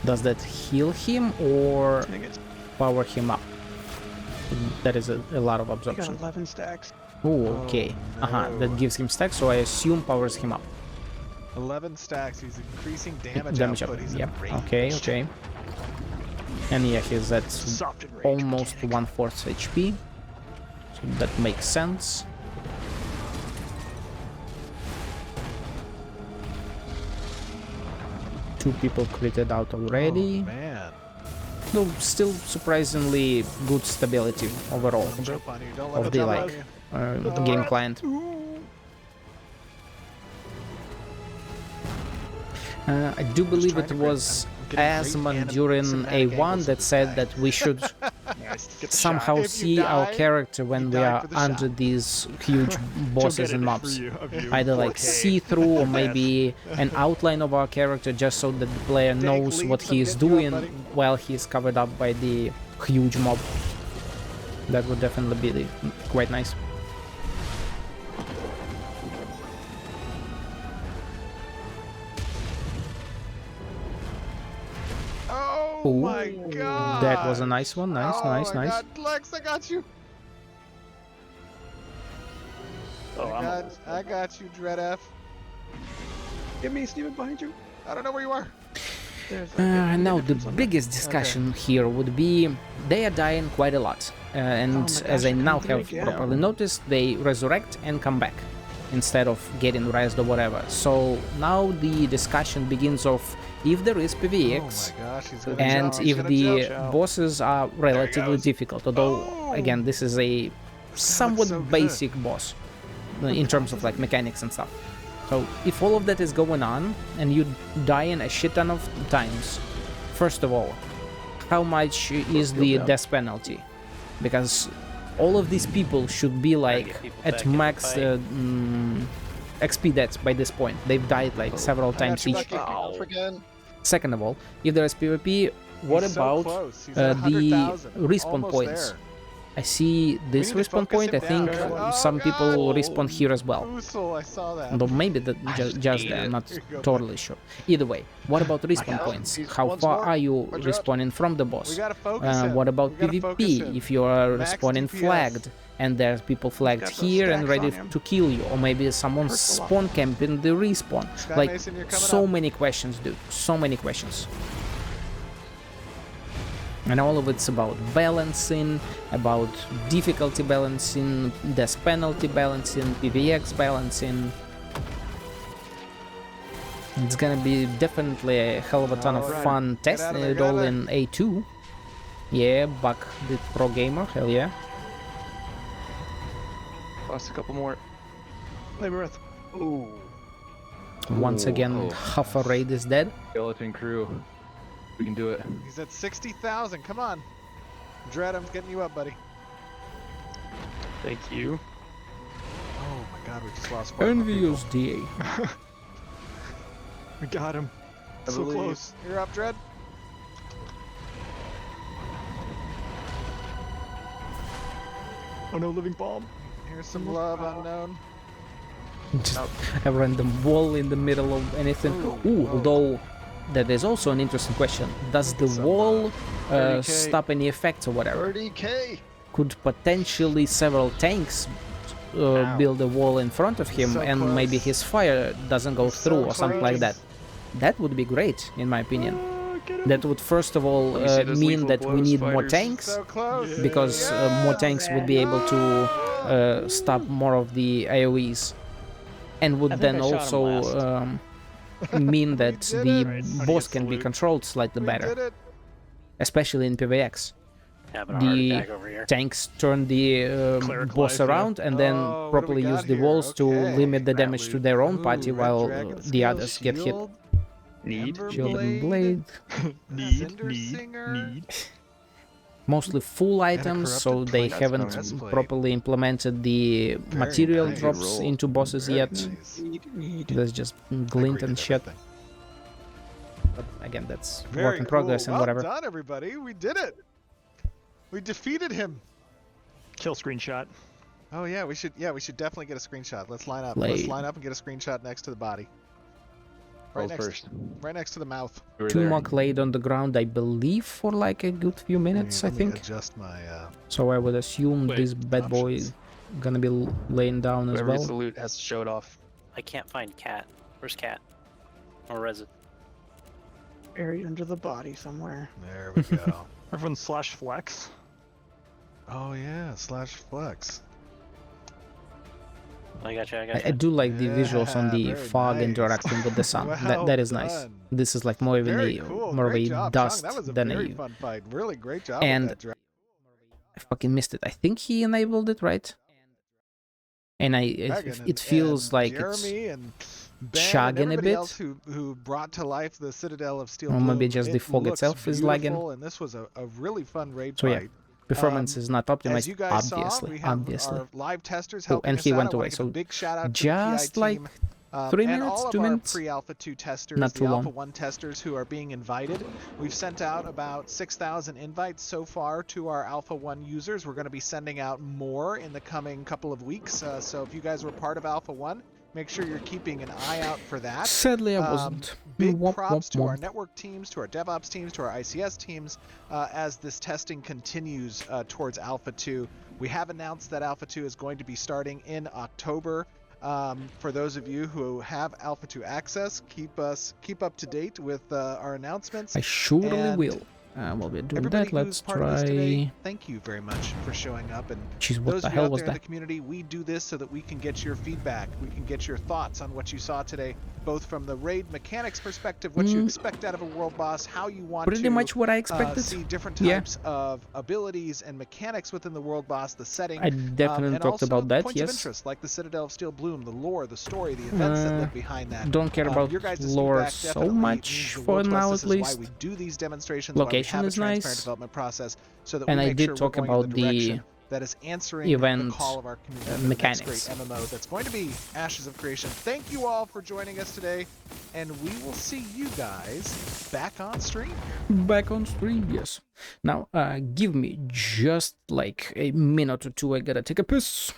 Does that heal him or Dang it. power him up? That is a lot of I got absorption. 11 stacks. Oh, okay. no. That gives him stacks, so I assume powers him up. 11 stacks. He's increasing damage, Damage output. up. He's Yep. enraged. Okay, okay. And yeah, he's at Soft and rage almost mechanic. 1/4 HP. So that makes sense. Two people critted out already. Oh, man. Though still surprisingly good stability overall Don't jump on you. Don't let of him the jump like on you. game client. I do believe trying it to crit. was I'm getting great Asmon during cinematic A1 angles that of this said guy. that we should Nice. Get the somehow shot. If you see our die, character when you we died are for the under shot. these huge bosses and mobs. Either like 4K. see through or maybe an outline of our character just so that the player Dank knows what leaps, he I'm is getting you up, doing buddy. while he's covered up by the huge mob. That would definitely be quite nice. Oh Ooh, my god. that was a nice one. Nice, oh nice, my nice. God. Lex, I got you. Oh, I got you, Dread F. Get me, Steven, behind you. I don't know where you are. There's Now the biggest discussion here would be they are dying quite a lot, and Oh my as gosh, I I now couldn't do it have again. properly noticed, they resurrect and come back instead of getting rezzed or whatever. So now the discussion begins of if there is PvX Oh my gosh, he's gonna and jump, he's if gonna the jump. bosses are relatively goes. difficult, although Oh! again this is a somewhat so good. basic boss in terms of like mechanics and stuff. So if all of that is going on and you die in a shit ton of times, first of all, how much is the death penalty? Because all of these people should be like get people at back in the max fight. XP deaths by this point. They've died like several I got times you, each. Bucky. Off again. Second of all, if there is PvP, what He's so about close. He's at the 100,000. respawn Almost points? there. I see this need to respawn focus point. I him think down. Oh, some people God. respawn here as well. Usul, I saw that. Although maybe that just there, I'm not Here you go, totally sure. Either way, what about respawn God. points? He's How once far more. are you Watch out. respawning from the boss? We gotta focus him. What about We gotta focus PvP? him. If you are Max respawning DPS. flagged and there's people flagged got those here and stacks ready on him. to kill you, or maybe someone Hurts a lot. spawn camping the respawn. Sky Like Mason, you're coming so up. many questions, dude. So many questions. And all of it's about balancing, about difficulty balancing, death penalty balancing, PvX balancing. It's gonna be definitely a hell of a ton of Alright. fun Get out testing of there, it get out all of in A2. Yeah, Buck the pro gamer, hell yeah. Lost a couple more. Labyrinth. Ooh. Once again, oh. half a raid is dead. Skeleton crew. We can do it. He's at 60,000. Come on. Dread, I'm getting you up, buddy. Thank you. Oh my god, we just lost four more people. Envious DA. We got him. I So believe. close. You're up, Dread. Oh no, living bomb. Here's some love unknown. Just a random wall in the middle of anything. Ooh, although that is also an interesting question. Does the wall 30K. stop any effects or whatever? 30k. Could potentially several tanks build a wall in front of him So and close. maybe his fire doesn't go He's so through or something like that? close. That would be great, in my opinion. Get him. That would first of all You see those mean lethal that we blows, need more fighters? tanks, So close. because more tanks would be able to stop more of the AoEs. and would think then I shot him also last. mean that did the it. Right, boss against can the be Luke. controlled slightly We better, did it. especially in PvX. Having a heart The attack over here. tanks turn the Cleric boss life, yeah. around and then Oh, what do we properly use got the here? walls to Okay. limit the That damage to Luke. their own Ooh, party red while dragon the scale, others get hit. shield, Need, Shield and Emberblade, blade. Cindersinger. need. Mostly full a items, so corrupted they plate. haven't Breastplate. properly implemented the Very material nice. drops Good roll. into bosses Very yet. nice. Need. There's just Agreed glint and with shit. everything. But again, that's Very work in progress cool. and whatever. Well done, everybody. We did it. We defeated him. Kill screenshot. Oh yeah, we should definitely get a screenshot. Let's line up. Blade. Let's line up and get a screenshot next to the body. Roll first. Right next to the mouth. We were Two there. mock laid on the ground, I believe, for like a good few minutes, I Let me think. adjust my So I would assume Wait, this bad boy options. gonna be laying down as Whoever gets well. the loot has to show it off. I can't find Cat. Where's Cat? Or Resin? Buried under the body somewhere. There we go. Everyone /flex. Oh yeah, /flex. I got you. I I got you. do like the visuals on Yeah, the very fog nice. interacting with the sun. Well that is nice. done. This is like more of Very a cool. more of Great a job, dust Chung. That was a than very a. fun fight. Really great job And with that dragon. I fucking missed it. I think he enabled it, right? And it feels and like Jeremy and Ben chugging and a everybody bit. else who brought to life the Citadel of Steel Or maybe Bloom. just the It fog looks itself is lagging. beautiful, and this was a really fun raid So yeah, fight. performance is not As optimized, you guys obviously. saw, we have obviously. our live testers Oh, helping and us he out. went I away. wanna give a So big shout out to just the PI like team. 3 And minutes, all of 2 our minutes. pre-alpha 2 testers, Not the too alpha long. 1 testers who are being invited. We've sent out about 6,000 invites so far to our alpha 1 users. We're going to be sending out more in the coming couple of weeks. So if you guys were part of alpha 1, make sure you're keeping an eye out for that. Sadly, I wasn't. Big Womp, props womp, to our womp. network teams, to our DevOps teams, to our ICS teams as this testing continues towards Alpha 2. We have announced that Alpha 2 is going to be starting in October. For those of you who have Alpha 2 access, keep up to date with our announcements. I surely And will. While we're doing Everybody that, who's let's part of this today, try. thank you very much for showing up. And Jeez, what those the of you hell out was there in the that? community, we do this so that we can get your feedback. We can get your thoughts on what you saw today, both from the raid mechanics perspective, what you expect out of a world boss, how you want Pretty to much what I expected. see different Yeah. types of abilities and mechanics within the world boss, the setting, I definitely and talked also about that, points of yes. interest, like the Citadel of Steel Bloom, the lore, the story, the events that live behind that. Don't care about Your guys' lore feedback so definitely much means the for world now, best. at This is why least. we do these demonstrations, Location why we have is a transparent nice. development process, so that And we I make did sure talk we're going about in the the direction that is answering event the call of our community for mechanics. the next great MMO that's going to be Ashes of Creation. Thank you all for joining us today, and we will see you guys back on stream. Back on stream, yes. Now, give me just like a minute or two. I gotta take a piss.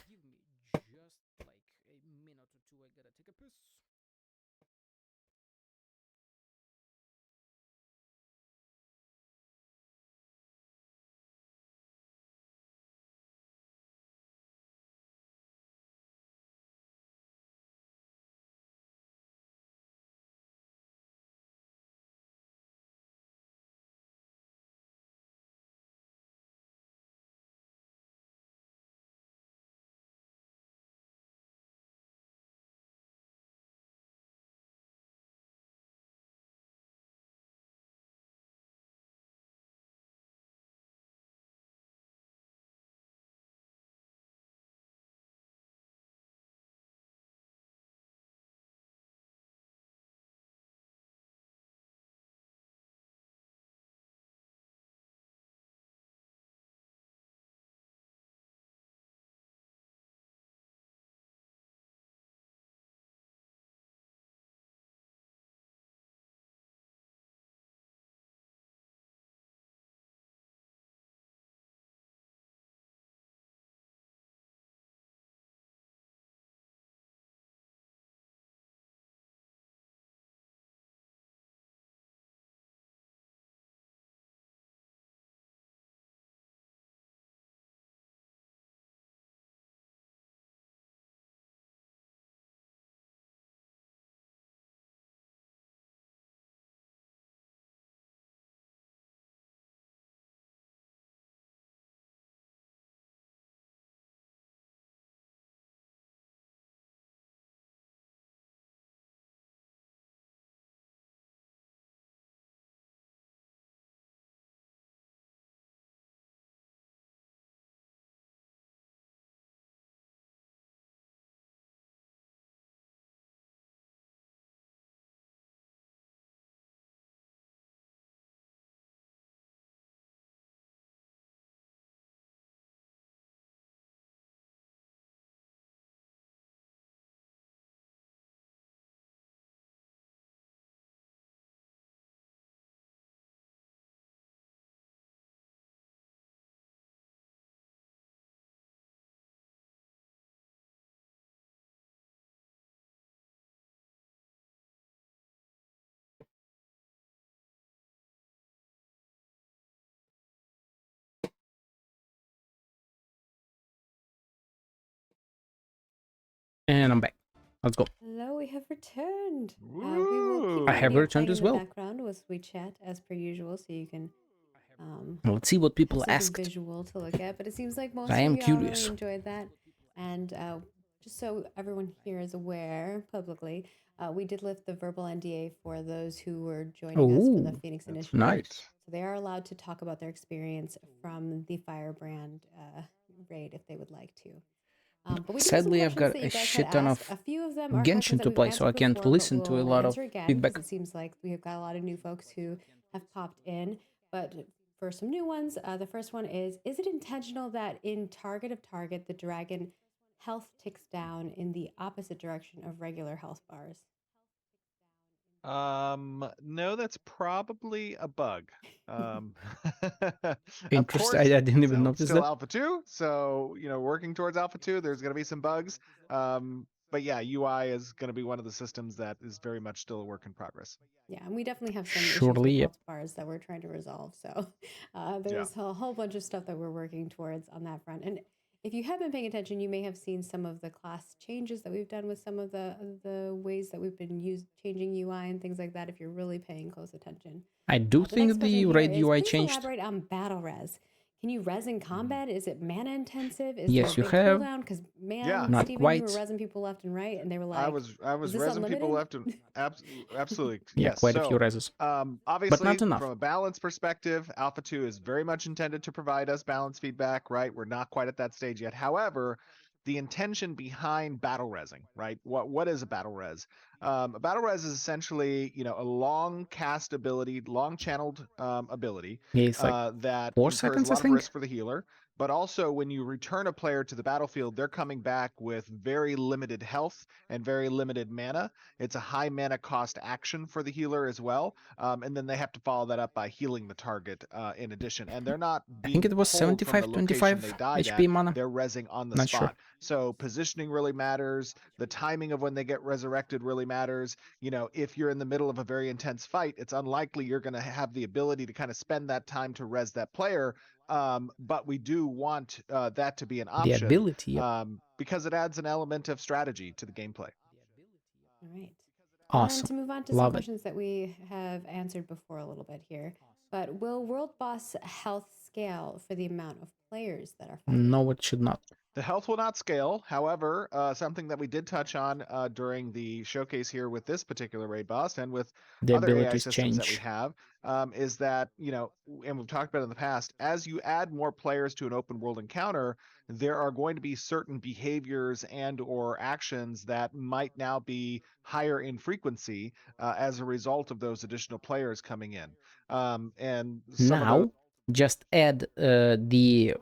And I'm back. Let's go. Hello, we have returned. We will keep I have the video returned playing as in the well. background as we chat, as per usual, so you can Let's see what people have asked. visual to look at. But it seems like most I of am y'all curious. really enjoyed that. And just so everyone here is aware publicly, we did lift the verbal NDA for those who were joining us from the Phoenix Initiative. Nice. So they are allowed to talk about their experience from the Firebrand raid if they would like to. But we do have some Sadly, I've questions got that a you guys had shit ton asked. of A few of them are Genshin questions to that we've play, so I answered can't before, listen but to a we'll lot of answer again feedback. because it seems like we've got a lot of new folks who have popped in. But for some new ones, the first one is it intentional that in Target of Target, the dragon health ticks down in the opposite direction of regular health bars? No, that's probably a bug. Of Interesting. course, I didn't even so notice still that. Alpha 2, so working towards Alpha 2, there's going to be some bugs. But yeah, UI is going to be one of the systems that is very much still a work in progress. Yeah, and we definitely have some Surely, issues with yep. health bars that we're trying to resolve. So there's a whole bunch of stuff that we're working towards on that front. And if you have been paying attention, you may have seen some of the class changes that we've done with some of the ways that we've been changing UI and things like that. If you're really paying close attention, I do think the raid UI please changed. elaborate on battle res. Can you res in combat? Is it mana intensive? Is Yes, there you a big have. cooldown? Because man, Yeah. Not Steven, quite. you were resing people left and right, and they were like, I was "Is this resin people unlimited?" left and absolutely Yeah, yes. quite a So, few reses. obviously, not enough. from a balance perspective, Alpha 2 is very much intended to provide us balance feedback, right? We're not quite at that stage yet. However, the intention behind battle resing, right? What is a battle res? A battle res is essentially, a long cast ability, long channeled ability Yeah, it's like that 4 incurs seconds, a lot I of think. risk for the healer. But also, when you return a player to the battlefield, they're coming back with very limited health and very limited mana. It's a high mana cost action for the healer as well. And then they have to follow that up by healing the target in addition. And they're not I think being it was pulled from the 75, location 25 they died HP at. mana. They're rezzing on the Not spot. sure. So positioning really matters. The timing of when they get resurrected really matters. If you're in the middle of a very intense fight, it's unlikely you're going to have the ability to kind of spend that time to res that player. But we do want that to be an option. The ability, yep. Because it adds an element of strategy to the gameplay. All right. Awesome. And to move on to Love some it. questions that we have answered before a little bit here. But will World Boss health scale for the amount of players that are fighting? No, it should not. The health will not scale. However, something that we did touch on during the showcase here with this particular raid boss and with The other AI abilities systems that we change. have is that, and we've talked about in the past, as you add more players to an open world encounter, there are going to be certain behaviors and or actions that might now be higher in frequency as a result of those additional players coming in. And some Now, of those just add the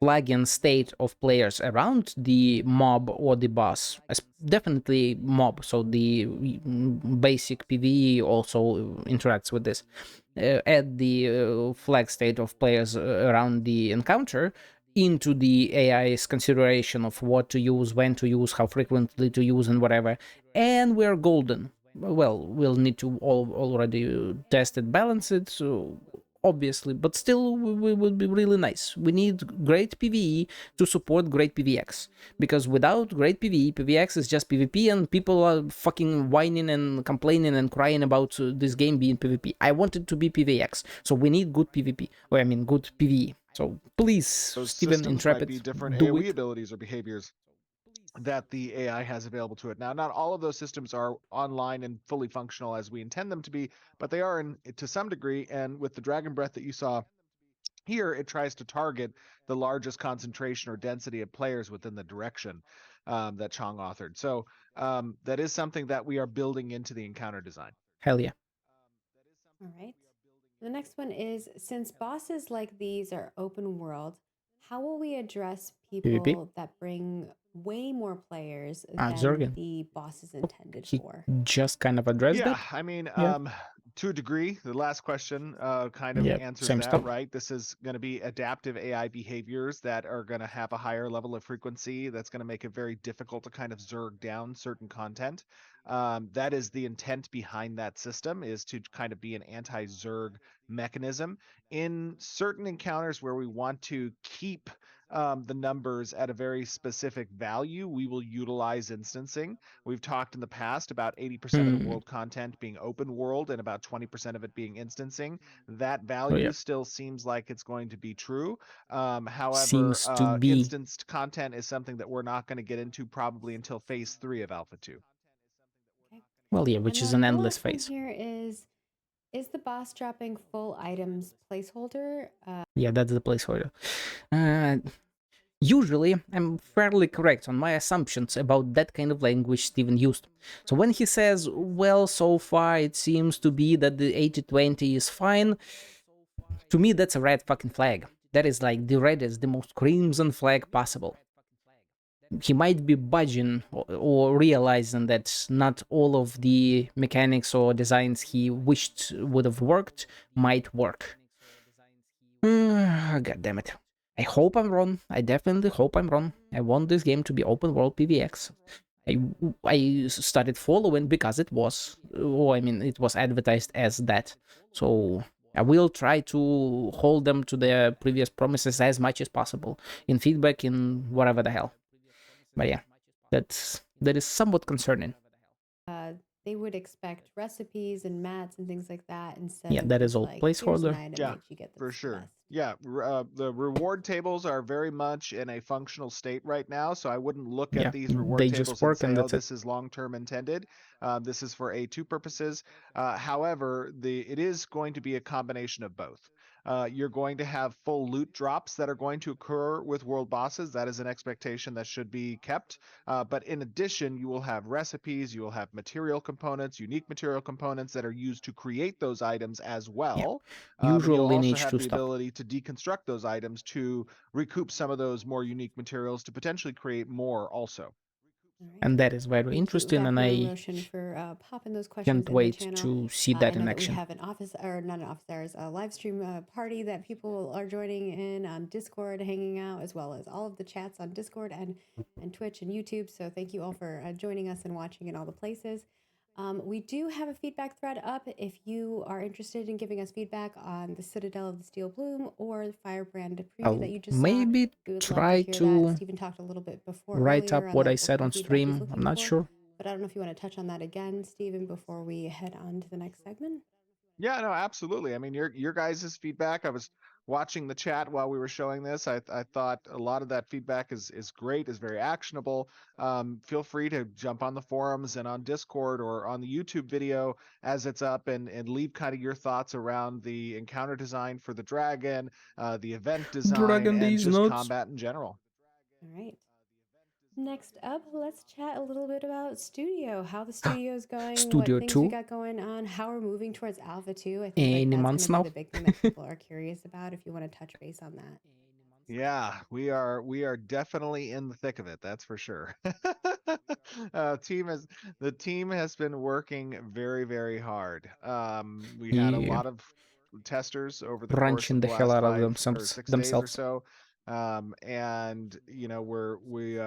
plugin state of players around the mob or the boss. Definitely mob, so the basic PvE also interacts with this. Add the flag state of players around the encounter into the AI's consideration of what to use, when to use, how frequently to use, and whatever, and we're golden. Well, we'll need to already test it, balance it, so obviously, but still we would be really nice. We need great PvE to support great PvX, because without great PvE, PvX is just PvP and people are fucking whining and complaining and crying about this game being PvP. I want it to be PvX, so we need good PvP, or I mean good PvE. So please, Steven Intrepid, might be different do AoE it. abilities or behaviors that the AI has available to it. Now, not all of those systems are online and fully functional as we intend them to be, but they are to some degree. And with the Dragon Breath that you saw here, it tries to target the largest concentration or density of players within the direction that Chong authored. So that is something that we are building into the encounter design. Hell yeah. All right. The next one is, since bosses like these are open world, how will we address people PvP? that bring way more players than Zergen. the boss is intended He for? just kind of addressed Yeah, that. I mean, Yeah. to a degree, the last question kind of Yeah, answers same that, stuff. right? This is going to be adaptive AI behaviors that are going to have a higher level of frequency. That's going to make it very difficult to kind of zerg down certain content. That is the intent behind that system, is to kind of be an anti-Zerg mechanism. In certain encounters where we want to keep the numbers at a very specific value, we will utilize instancing. We've talked in the past about 80% of the world content being open world and about 20% of it being instancing. That value still seems like it's going to be true. However, Seems to be. instanced content is something that we're not going to get into probably until phase 3 of Alpha 2. Okay. Well, yeah, which is an endless phase. Here is the boss dropping full items placeholder? Yeah, that's the placeholder. Usually, I'm fairly correct on my assumptions about that kind of language Steven used. So when he says, well, so far it seems to be that the 80-20 is fine, to me that's a red fucking flag. That is like the reddest, the most crimson flag possible. He might be budging or realizing that not all of the mechanics or designs he wished would have worked might work. God damn it. I hope I'm wrong. I definitely hope I'm wrong. I want this game to be open world PvX. I started following because it was, it was advertised as that. So I will try to hold them to their previous promises as much as possible in feedback, in whatever the hell. But yeah, that is somewhat concerning. They would expect recipes and mats and things like that instead yeah, of that is just all like, placeholder. Yeah, for sure. Yeah, the reward tables are very much in a functional state right now, so I wouldn't look at these reward tables and say, oh, this is long-term intended. This is for A2 purposes. However, it is going to be a combination of both. You're going to have full loot drops that are going to occur with world bosses. That is an expectation that should be kept. But in addition, you will have recipes, you will have material components, unique material components that are used to create those items as well. Yeah. Usual you'll also lineage have 2 the stuff. ability to deconstruct those items to recoup some of those more unique materials to potentially create more also. And that is very interesting, and I for popping those can't questions in wait the channel. to see that in I know action. that we have an office, or not an office hours, a live stream party that people are joining in on Discord, hanging out, as well as all of the chats on Discord and Twitch and YouTube. So thank you all for joining us and watching in all the places. We do have a feedback thread up if you are interested in giving us feedback on the Citadel of the Steel Bloom or the Firebrand preview that you just maybe saw. try to Stephen talked a little bit before write earlier up on what the I said on feedback he's stream. I'm not sure. But I don't know if you want to touch on that again, Stephen, before we head on to the next segment. Yeah, no, absolutely. I mean, your guys' feedback, I was watching the chat while we were showing this. I thought a lot of that feedback is great, is very actionable. Feel free to jump on the forums and on Discord or on the YouTube video as it's up and leave kind of your thoughts around the encounter design for the dragon, the event design, and just combat in general. All right. Next up, let's chat a little bit about Studio, how the studio is going, Studio what things 2. we got going on, how we're moving towards Alpha 2. I think Any that's months going now? to be the big thing that people are curious about, if you want to touch base on that. Yeah, we are definitely in the thick of it. That's for sure. The team has been working very, very hard. We had a lot of testers over the course of Crunching the the hell last out of 5 or 6 days or themselves. so. And you know, we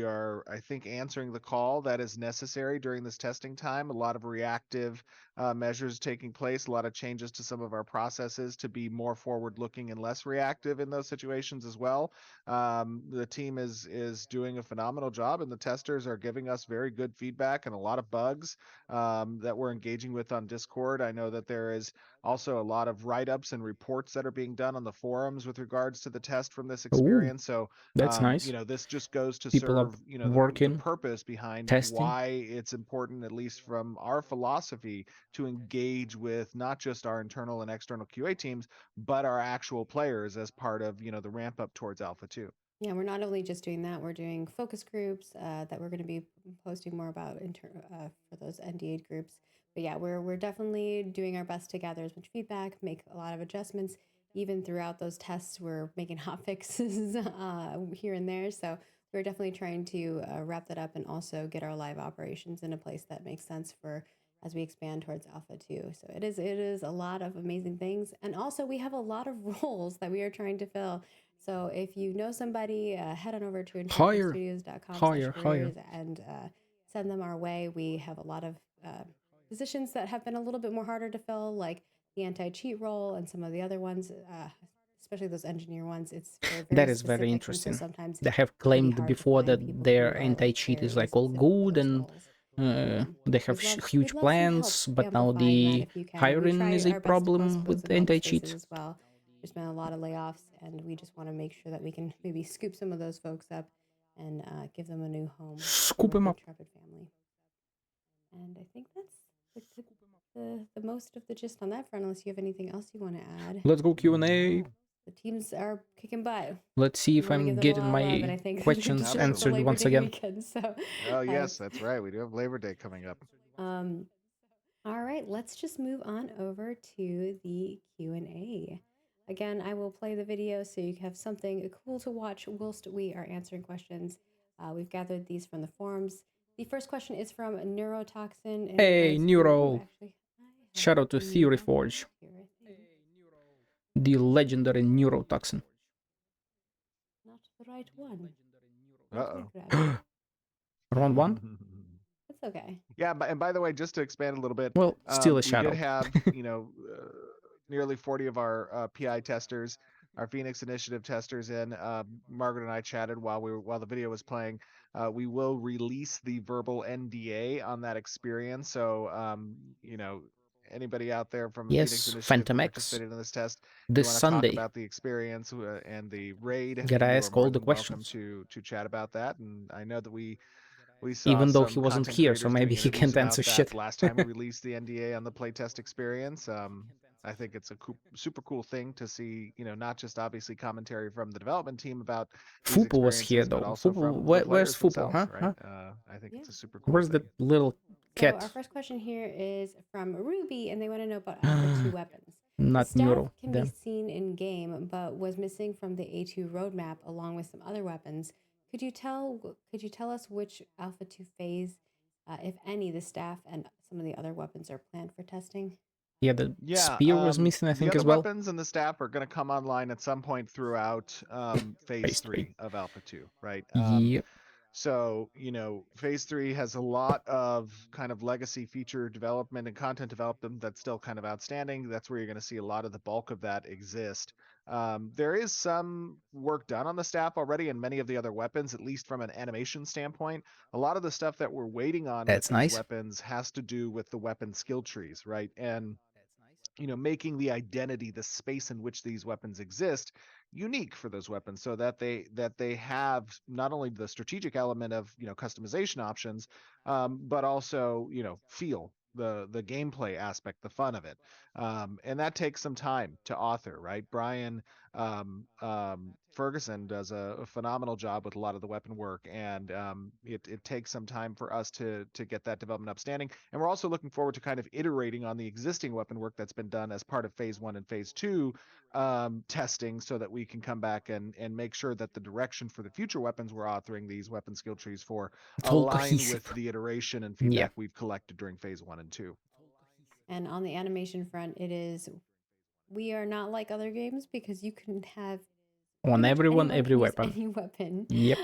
are, I think, answering the call that is necessary during this testing time. A lot of reactive measures taking place, a lot of changes to some of our processes to be more forward-looking and less reactive in those situations as well. The team is doing a phenomenal job, and the testers are giving us very good feedback and a lot of bugs that we're engaging with on Discord. I know that there is also a lot of write-ups and reports that are being done on the forums with regards to the test from this experience. So that's nice. you know, this just goes to People serve, are you know, the purpose behind testing. why it's important, at least from our philosophy, to engage with not just our internal and external QA teams, but our actual players as part of, you know, the ramp up towards Alpha 2. Yeah, we're not only just doing that, we're doing focus groups that we're going to be posting more about for those NDA groups. But yeah, we're definitely doing our best to gather as much feedback, make a lot of adjustments. Even throughout those tests, we're making hot fixes here and there. So we're definitely trying to wrap that up and also get our live operations in a place that makes sense for as we expand towards Alpha 2. So it is a lot of amazing things. And also we have a lot of roles that we are trying to fill. So if you know somebody, head on over to infernalstudios.com/careers and send them our way. We have a lot of positions that have been a little bit more harder to fill, like the anti-cheat role and some of the other ones, especially those engineer ones. It's very That is specific, very and interesting. so sometimes They have it can be claimed hard to before find that people their who are anti-cheat is very like all specific for good those and roles. they have We'd love huge some plans, help but now amplifying that the if you can. We hiring try is a our best to post problem with some help anti-cheat. spaces as well. There's been a lot of layoffs, and we just want to make sure that we can maybe scoop some of those folks up and give them a new home. Scoop them up. Intrepid family. And I think that's the most of the gist on that front, unless you have anything else you want to add. Let's go Q&A. The teams are kicking butt. Let's see if I'm getting my questions answered once again. Weekend, so oh yes, that's right. We do have Labor Day coming up. All right, let's just move on over to the Q&A. Again, I will play the video so you have something cool to watch whilst we are answering questions. We've gathered these from the forums. The first question is from Neurotoxin. Hey, Neuro. Shout out to Theory Forge. The legendary Neurotoxin. Not the right one. Uh-oh. Round one? That's okay. Yeah, and by the way, just to expand a little bit, well, still a shout we out. did have, nearly 40 of our PI testers, our Phoenix Initiative testers in. Margaret and I chatted while the video was playing. We will release the verbal NDA on that experience. So, anybody out there from Phoenix Initiative Phantom X, participated in this test, this you want to Sunday. talk about the experience and the raid, gotta you ask are more all the than questions. welcome to chat about that. And I know that we saw even though he some wasn't content here, so creators maybe doing he interviews can't about answer that shit. last time we released the NDA on the playtest experience. I think it's a super cool thing to see, not just obviously commentary from the development team about these Fupo was here experiences, but though. also Fupo, from the where's players Fupo, themselves, huh? right? I think it's a super cool Where's thing. that little cat? So our first question here is from Ruby, and they want to know about Alpha 2 weapons. Not the staff Neuro. can be seen in game, but was missing from the A2 roadmap along with some other weapons. Could you tell us which Alpha 2 phase, if any, the staff and some of the other weapons are planned for testing? Yeah, the spear was missing, I think, as well. The weapons and the staff are going to come online at some point throughout phase 3 of Alpha 2, right? Yep. So, phase 3 has a lot of kind of legacy feature development and content development that's still kind of outstanding. That's where you're going to see a lot of the bulk of that exist. There is some work done on the staff already and many of the other weapons, at least from an animation standpoint. A lot of the stuff that we're waiting on with these weapons has to do with the weapon skill trees, right? And making the identity, the space in which these weapons exist, unique for those weapons, so that they have not only the strategic element of customization options, but also feel the gameplay aspect, the fun of it, and that takes some time to author, right? Brian Ferguson does a phenomenal job with a lot of the weapon work, and it takes some time for us to get that development upstanding. And we're also looking forward to kind of iterating on the existing weapon work that's been done as part of phase 1 and phase 2 testing, so that we can come back and make sure that the direction for the future weapons we're authoring these weapon skill trees for align with the iteration and feedback we've collected during phase 1 and 2. And on the animation front, we are not like other games because you can have on everyone, every weapon. Any weapon. Yep.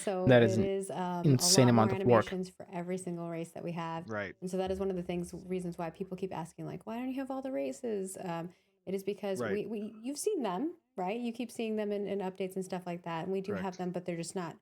So that it is insane a lot amount more of work animations for every single race that we have. Right. And so that is one of the reasons why people keep asking, like, why don't you have all the races? It is because you've seen them, right? You keep seeing them in updates and stuff like that, and we do have them, but they're just not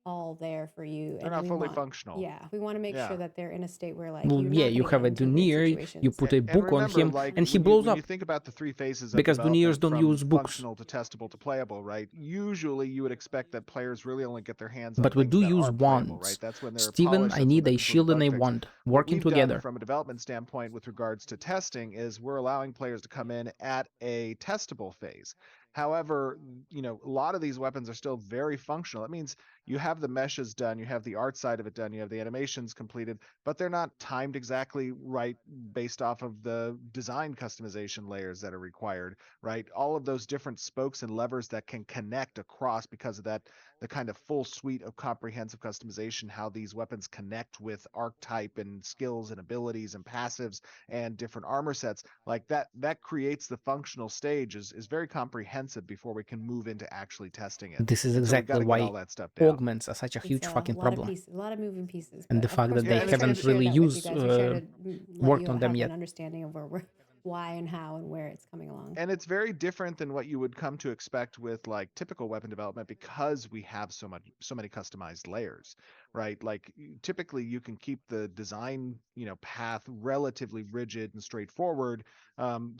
all there for you. They're not fully functional. Yeah, we want to make sure that they're in a state where, like, you have a Dunier, you put a book on him, and he blows up. You think about the 3 phases of because Duniers don't use books. Functional to testable to playable, right? Usually, you would expect that players really only get their hands on. But we do use wands, right? That's when they're Steven, I need a shield and a wand working together. From a development standpoint, with regards to testing, is we're allowing players to come in at a testable phase. However, a lot of these weapons are still very functional. That means you have the meshes done, you have the art side of it done, you have the animations completed, but they're not timed exactly right based off of the design customization layers that are required, right? All of those different spokes and levers that can connect across because of that, the kind of full suite of comprehensive customization, how these weapons connect with archetype and skills and abilities and passives and different armor sets, like that creates the functional stage is very comprehensive intensive before we can move into actually testing it. This is And so we exactly gotta get why all that stuff down. augments are such a huge fucking a problem. lot of moving pieces. And But the of fact course, that we they always try to haven't share really that with you used guys. We try to let worked you on them have yet. an understanding of why and how and where it's coming along. And it's very different than what you would come to expect with like typical weapon development because we have so many customized layers, right? Like typically you can keep the design, path relatively rigid and straightforward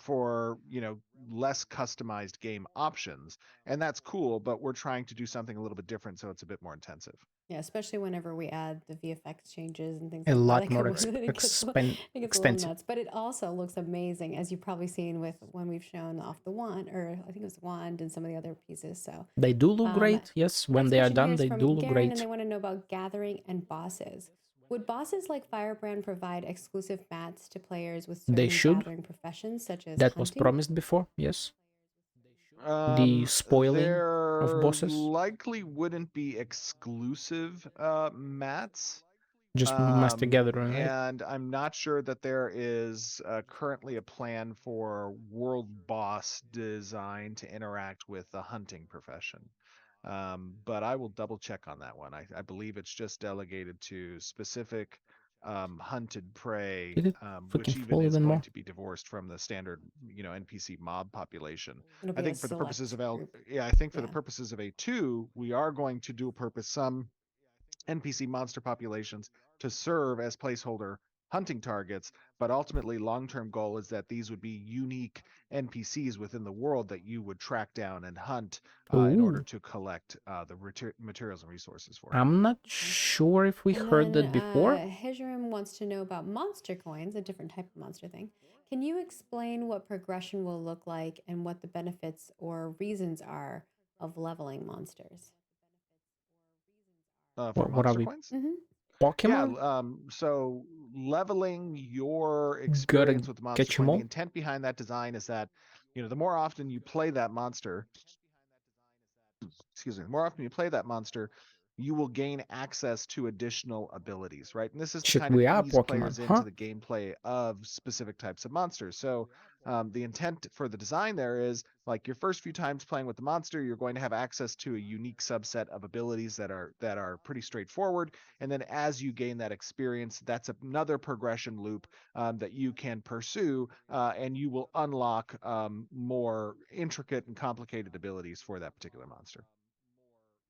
for, less customized game options. And that's cool, but we're trying to do something a little bit different so it's a bit more intensive. Yeah, especially whenever we add the VFX changes and things A like lot that. more It gets a little extensive. nuts, but it also looks amazing, as you've probably seen with when we've shown off the wand, or I think it was the wand and some of the other pieces. So they do look great. Yes, when they are done, they do look great. And they want to know about gathering and bosses. Would bosses like Firebrand provide exclusive mats to players with certain They should. gathering professions, such as That hunting? was promised before. Yes. The spoiling there of bosses likely wouldn't be exclusive mats. just master gathering, right? And I'm not sure that there is currently a plan for world boss design to interact with the hunting profession. But I will double check on that one. I believe it's just delegated to specific hunted prey, Did it which freaking even fall is even going more? to be divorced from the standard, NPC mob population. It'll I be a think for the purposes of select group. yeah, I think for the Yeah. purposes of A2, we are going to dual purpose some NPC monster populations to serve as placeholder hunting targets, but ultimately long-term goal is that these would be unique NPCs within the world that you would track down and hunt in order Ooh. to collect the materials and resources for. I'm not sure if we And heard then that before. Hijerim wants to know about monster coins, a different type of monster thing. Can you explain what progression will look like and what the benefits or reasons are of leveling monsters? For What are monster we? coins? Pokemon? Yeah, so leveling your Gotta experience with the monster catch 'em coin, the all. intent behind that design is that, the more often you play that monster, the more often you play that monster, you will gain access to additional abilities, right? And this is to Shit, kind of we are ease Pokemon, players huh? into the gameplay of specific types of monsters. So the intent for the design there is like your first few times playing with the monster, you're going to have access to a unique subset of abilities that are pretty straightforward. And then as you gain that experience, that's another progression loop that you can pursue, and you will unlock more intricate and complicated abilities for that particular monster.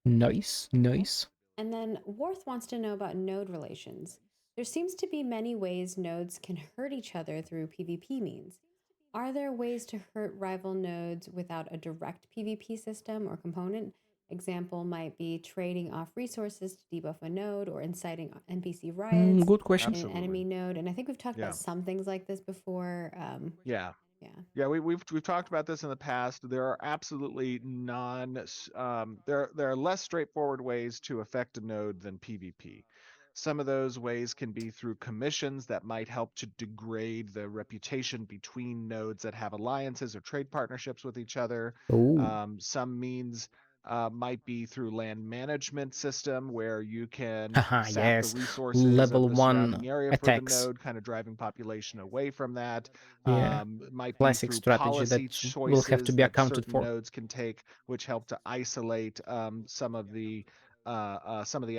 Nice, nice. And then Worth wants to know about node relations. There seems to be many ways nodes can hurt each other through PvP means. Are there ways to hurt rival nodes without a direct PvP system or component? Example might be trading off resources to debuff a node or inciting NPC riots Good question. in an enemy node. And I think we've talked about some things like this before. Yeah, we've talked about this in the past. There are absolutely there are less straightforward ways to affect a node than PvP. Some of those ways can be through commissions that might help to degrade the reputation between nodes that have alliances or trade partnerships with each other. Some means might be through land management system where you can sap the resources level of the 1 surrounding area attacks. for the node, kind of driving population away from that. Yeah, Might classic be through strategy policy that will have to choices be that accounted certain for. nodes can take, which help to isolate some of the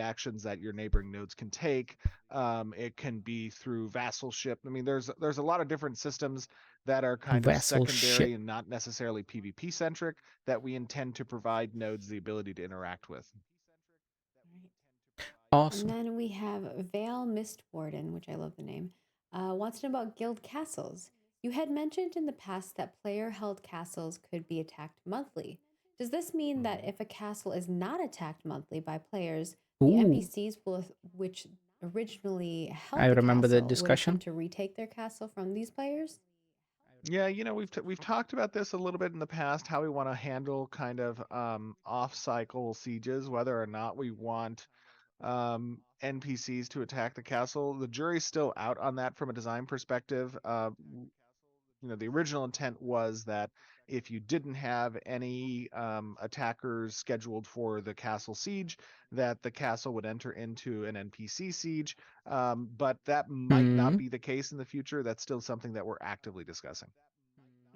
actions that your neighboring nodes can take. It can be through vassalship. I mean, there's a lot of different systems that are kind of secondary and not necessarily PvP centric that we intend to provide nodes the ability to interact with. Awesome. And then we have Vale Mistwarden, which I love the name, wants to know about guild castles. You had mentioned in the past that player-held castles could be attacked monthly. Does this mean that if a castle is not attacked monthly by players, the NPCs which originally held I the remember castle the discussion. would attempt to retake their castle from these players? Yeah, we've talked about this a little bit in the past, how we want to handle kind of off-cycle sieges, whether or not we want NPCs to attack the castle. The jury's still out on that from a design perspective. The original intent was that if you didn't have any attackers scheduled for the castle siege, that the castle would enter into an NPC siege. But that might not be the case in the future. That's still something that we're actively discussing.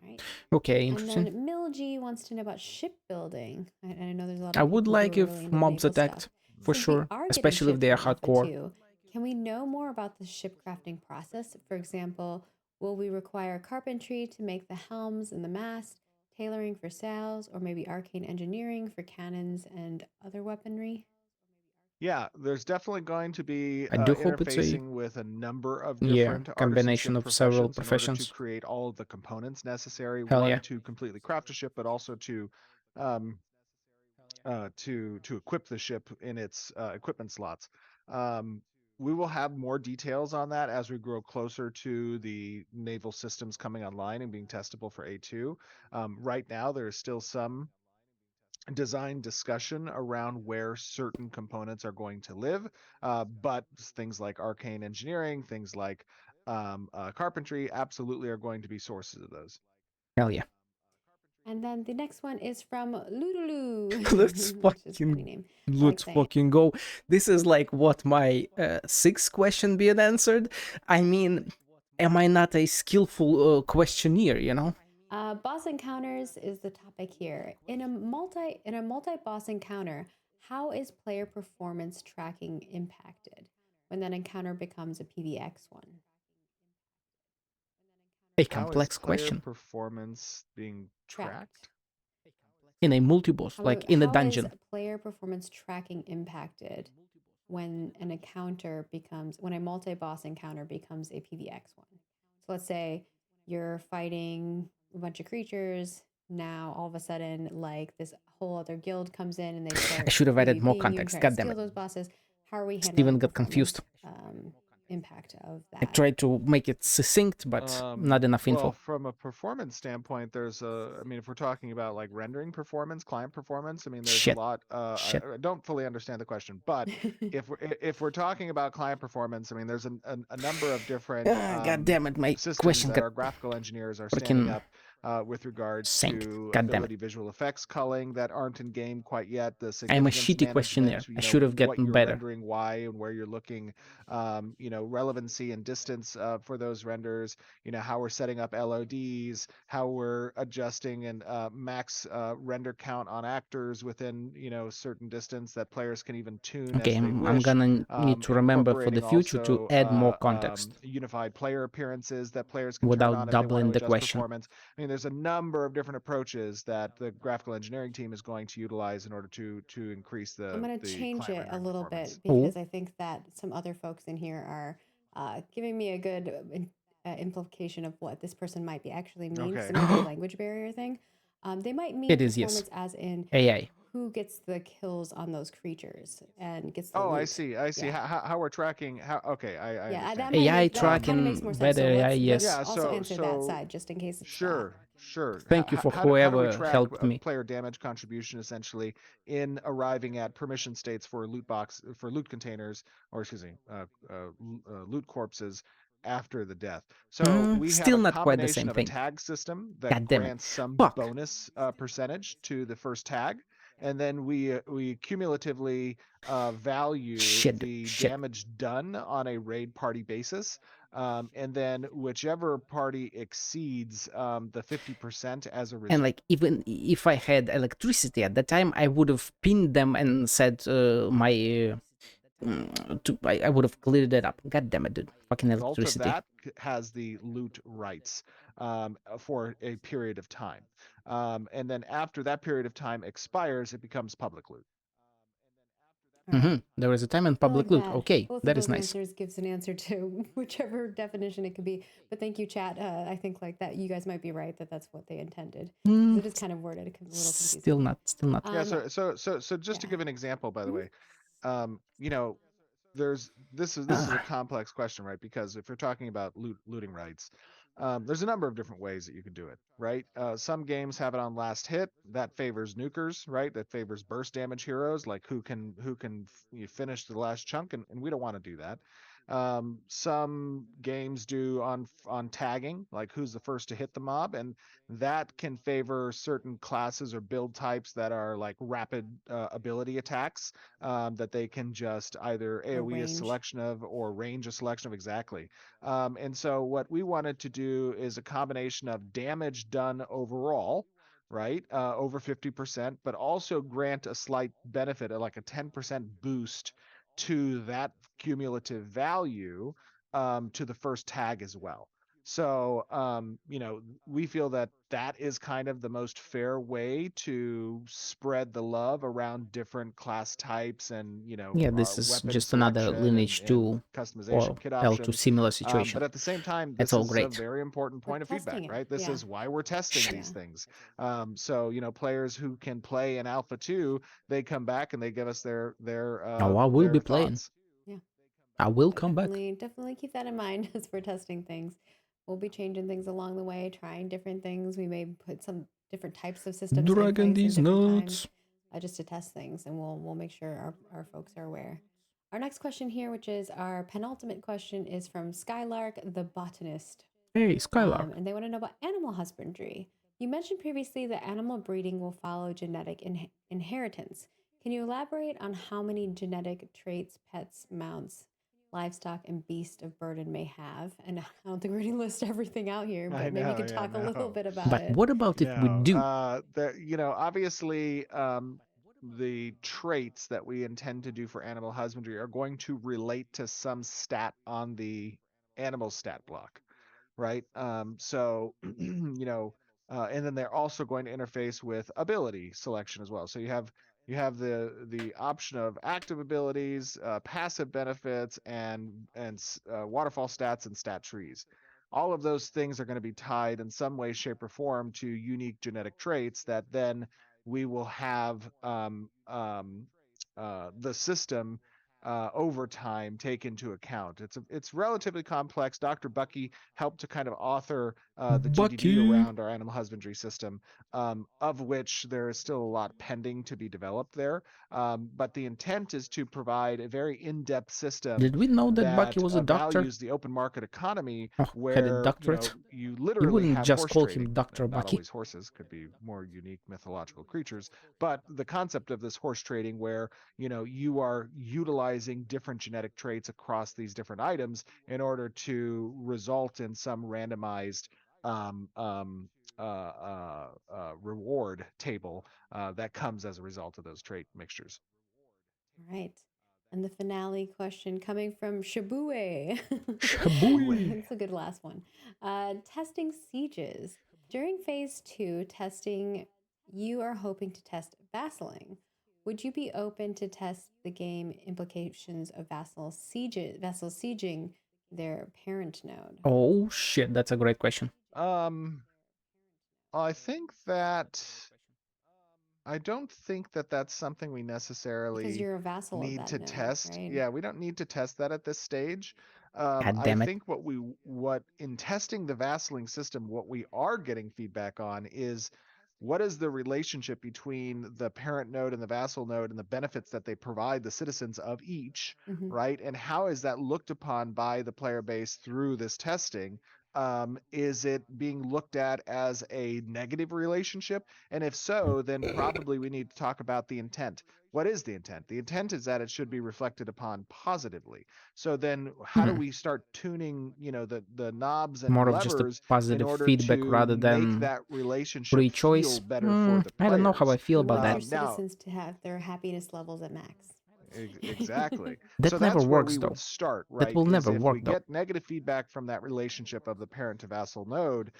All right. Okay, interesting. And then Milgy wants to know about shipbuilding. I know there's a lot I of would people like who are if really into mobs naval attacked, stuff. for Since sure, we are getting especially if they are ships in Alpha hardcore. 2, can we know more about the ship crafting process? For example, will we require carpentry to make the helms and the mast, tailoring for sails, or maybe arcane engineering for cannons and other weaponry? Yeah, there's definitely going to be I do hope it's a interfacing with a number of yeah different combination artisanship of several professions in order to professions. create all of the components necessary, Hell one, yeah. to completely craft a ship, but also um, to equip the ship in its equipment slots. Um, we will have more details on that as we grow closer to the naval systems coming online and being testable for A2. Right now, there is still some design discussion around where certain components are going to live, but things like arcane engineering, things like carpentry, absolutely are going to be sources of those. Hell yeah. And then the next one is from Lululu, Let's which is a funny fucking name. let's fucking go. This is like what my sixth question being answered. I mean, am I not a skillful questionnaire? You know. Boss encounters is the topic here. In a multi boss encounter, how is player performance tracking impacted when that encounter becomes a PvX one? A How is complex player question. performance being tracked? In a multi-boss, like in a dungeon. How is player performance tracking impacted when an encounter becomes, when a multi-boss encounter becomes a PvX one? So let's say you're fighting a bunch of creatures. Now all of a sudden, like this whole other guild comes in and they start. I should have added more PvPing you and context. try to God damn steal it. those bosses. How are we handling Steven the got confused. impact of I that? tried to make it succinct, but not enough info. Well, from a performance standpoint, I mean, if we're talking about like rendering performance, client performance, I mean, there's Shit. a lot. Shit. I don't fully understand the question, but if we're talking about client performance, I mean, there's a number of different God damn it, my systems question that got our graphical engineers are standing up with regards sank. to God damn ability it. visual effects culling that aren't in game quite yet. The I'm a significance shitty questionnaire. management, I should have what gotten you're better. rendering, why, and where you're looking, relevancy and distance for those renders, how we're setting up LODs, how we're adjusting and max render count on actors within, certain distance that players can even tune Okay, as they I'm wish. gonna need to remember for the Incorporating future to also add more context unified player appearances that players can turn without on if they want to doubling the adjust question. performance. I mean, there's a number of different approaches that the graphical engineering team is going to utilize in order to increase the I'm going to change client it a rendering little performance. bit because I think that some other folks in here are giving me a good implication of what this person might be actually mean. Okay. Because it might be a language barrier thing. They might mean It is, performance yes. as in AI. who gets the kills on those creatures and gets the Oh, loot. I see. Yeah. how we're tracking. Okay, I Yeah, understand. that might AI make that kind of makes tracking, more sense. better So AI, let's yes. Yeah, also answer that side just in case it's sure. Thank you for How do we whoever track helped me. player damage contribution essentially in arriving at permission states for loot containers, or excuse me, loot corpses after the death? So we have Still a not quite the combination same of a thing. tag system that God damn it. grants some Fuck. bonus percentage to the first tag, and then we cumulatively value the damage done on a raid party basis. And then whichever party exceeds the 50% as a result. And like, even if I had electricity at the time, I would have pinned them and said I would have cleared it up. God damn it, dude. Fucking electricity. That has the loot rights for a period of time. And then after that period of time expires, it becomes public loot. There is a time and public loot. Okay, both that of is those nice. answers gives an answer to whichever definition it could be. But thank you, chat. I think like that, you guys might be right that that's what they intended. It is kind of worded a little confusing. Still not. Yeah. So just to give an example, by the way, this is a complex question, right? Because if you're talking about looting rights, there's a number of different ways that you can do it, right? Some games have it on last hit. That favors nukers, right? That favors burst damage heroes, like who can finish the last chunk, and we don't want to do that. Some games do on tagging, like who's the first to hit the mob, and that can favor certain classes or build types that are like rapid ability attacks, that they can just either AoE a selection of or range a selection of. Exactly. And so what we wanted to do is a combination of damage damage done overall, right? Over 50%, but also grant a slight benefit, like a 10% boost to that cumulative value to the first tag as well. So, we feel that that is kind of the most fair way to spread the love around different class types and, Yeah, this is weapon just another selection Lineage and 2 or customization kit L2 options. similar But situation. at the same time, That's this all is a great. very important point of feedback, testing it, right? This yeah. is why we're testing Shit. these things. So, players who can play in Alpha 2, they come back and they give us their I will their be playing. thoughts. I will come back. Definitely keep that in mind as we're testing things. We'll be changing things along the way, trying different things. We may put some different types of systems Dragging in place these in different nuts. times, just to test things, and we'll make sure our folks are aware. Our next question here, which is our penultimate question, is from Skylark the botanist. Hey, Skylark. And they want to know about animal husbandry. You mentioned previously that animal breeding will follow genetic inheritance. Can you elaborate on how many genetic traits pets, mounts, livestock, and beast of burden may have? And I don't think we're going to list everything out here, but maybe you could talk a little bit about But it. what about if we do? Obviously, the traits that we intend to do for animal husbandry are going to relate to some stat on the animal stat block, right? And then they're also going to interface with ability selection as well. So you have the option of active abilities, passive benefits, and waterfall stats and stat trees. All of those things are going to be tied in some way, shape, or form to unique genetic traits that then we will have the system over time take into account. It's relatively complex. Dr. Bucky helped to kind of author the GDD around our animal husbandry system, of which there is still a lot pending to be developed there. But the intent is to provide a very in-depth system. Did we know that Bucky was a doctor? Values the open market economy, had a where doctorate. you You literally wouldn't have just horse call trading. him Dr. Not Bucky. always horses, could be more unique mythological creatures, but the concept of this horse trading, where you are utilizing different genetic traits across these different items in order to result in some randomized reward table that comes as a result of those trait mixtures. All right. And the finale question coming from Shabue. Shabue. That's a good last one. Testing sieges. During phase 2 testing, you are hoping to test vassaling. Would you be open to test the game implications of vassal sieging their parent node? Oh shit, that's a great question. I think that I don't think that that's something we necessarily Because you're a vassal need of that to node, test. right? Yeah, we don't need to test that at this stage. God I damn it. think what in testing the vassaling system, what we are getting feedback on is what is the relationship between the parent node and the vassal node and the benefits that they provide the citizens of each, right? And how is that looked upon by the player base through this testing? Is it being looked at as a negative relationship? And if so, then probably we need to talk about the intent. What is the intent? The intent is that it should be reflected upon positively. So then how do we start tuning, the knobs and More of levers just a positive in order feedback to rather than make that relationship free choice? feel better for the players? I don't know how I feel You about want that. your citizens to have their happiness levels at max. Exactly. That So never that's where works, we though. would start, That right? will Is never if work, we though. get negative feedback from that relationship of the parent to vassal node,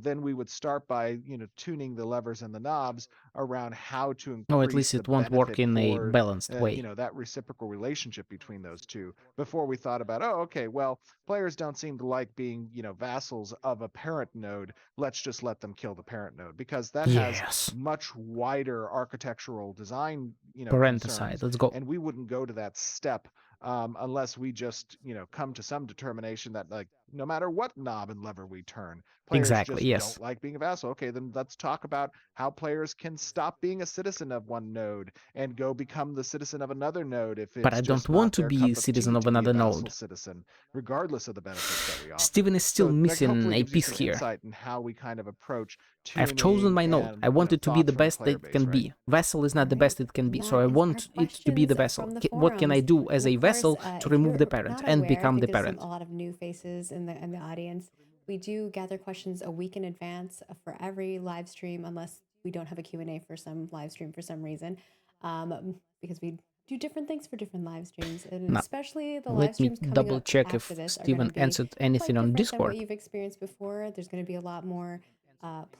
then we would start by tuning the levers and the knobs around how to increase Or at least the it won't work benefit in a for balanced way. that reciprocal relationship between those two. Before we thought about, oh, okay, well, players don't seem to like being vassals of a parent node. Let's just let them kill the parent node, because that has Yes. much wider architectural design Parenticide, concerns, let's go. and we wouldn't go to that step unless we just come to some determination that, like, no matter what knob and lever we turn, players Exactly, just yes. don't like being a vassal. Okay, then let's talk about how players can stop being a citizen of one node and go become the citizen of another node if it's But I just don't not want to their be cup a of citizen tea of to be a another vassal node. citizen, regardless of the benefits that we offer. Steven is still So that missing hopefully a gives you piece some here. insight in how we kind of approach I've chosen tuning my node. and I want it to be thoughts the from best player that it base, can right? be. Vassal is not the best it can be, so That I is want our it to be the questions vessel. from the What can I forums. do as And a of course, vessel to if remove you're the parent not and aware, become I the think there's parent? a lot of new faces in the audience. We do gather questions a week in advance for every live stream, unless we don't have a Q&A for some live stream for some reason, because we do different things for different live streams, and Now, especially the live let me streams coming double up check after if this are going Steven to be answered quite anything on different than what Discord. you've experienced before. There's going to be a lot more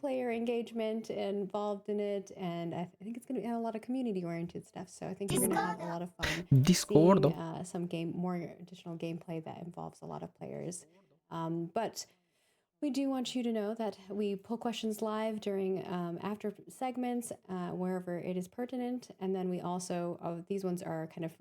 player engagement involved in it, and I think it's going to be a lot of community-oriented stuff. So I think you're going to have a lot of fun Discord. seeing some more additional gameplay that involves a lot of players. But we do want you to know that we pull questions live during after segments wherever it is pertinent, and then we also these ones are kind of,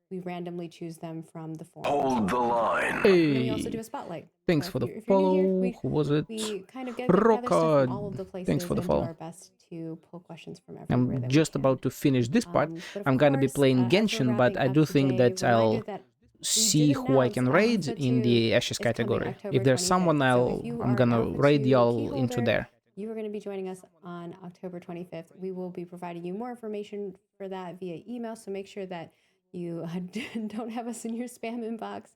we randomly choose them from the forums. Hold the line. And then we also do a spotlight. Thanks So for the if you're new here, follow. Who was it? we kind of gather stuff from all of the Rockard. places Thanks for the and do follow. our best to pull questions from everywhere I'm that just we can. about to finish this part. But of I'm gonna be course, playing as we're Genshin, but wrapping I up do think today, that reminder I'll that we see did who I can announce raid Alpha in 2 the Ashes is coming category. October If there's 25th. someone, So if you I'm are gonna Alpha raid 2 y'all key into holder, there. you are going to be joining us on October 25th. We will be providing you more information for that via email, so make sure that you don't have us in your spam inbox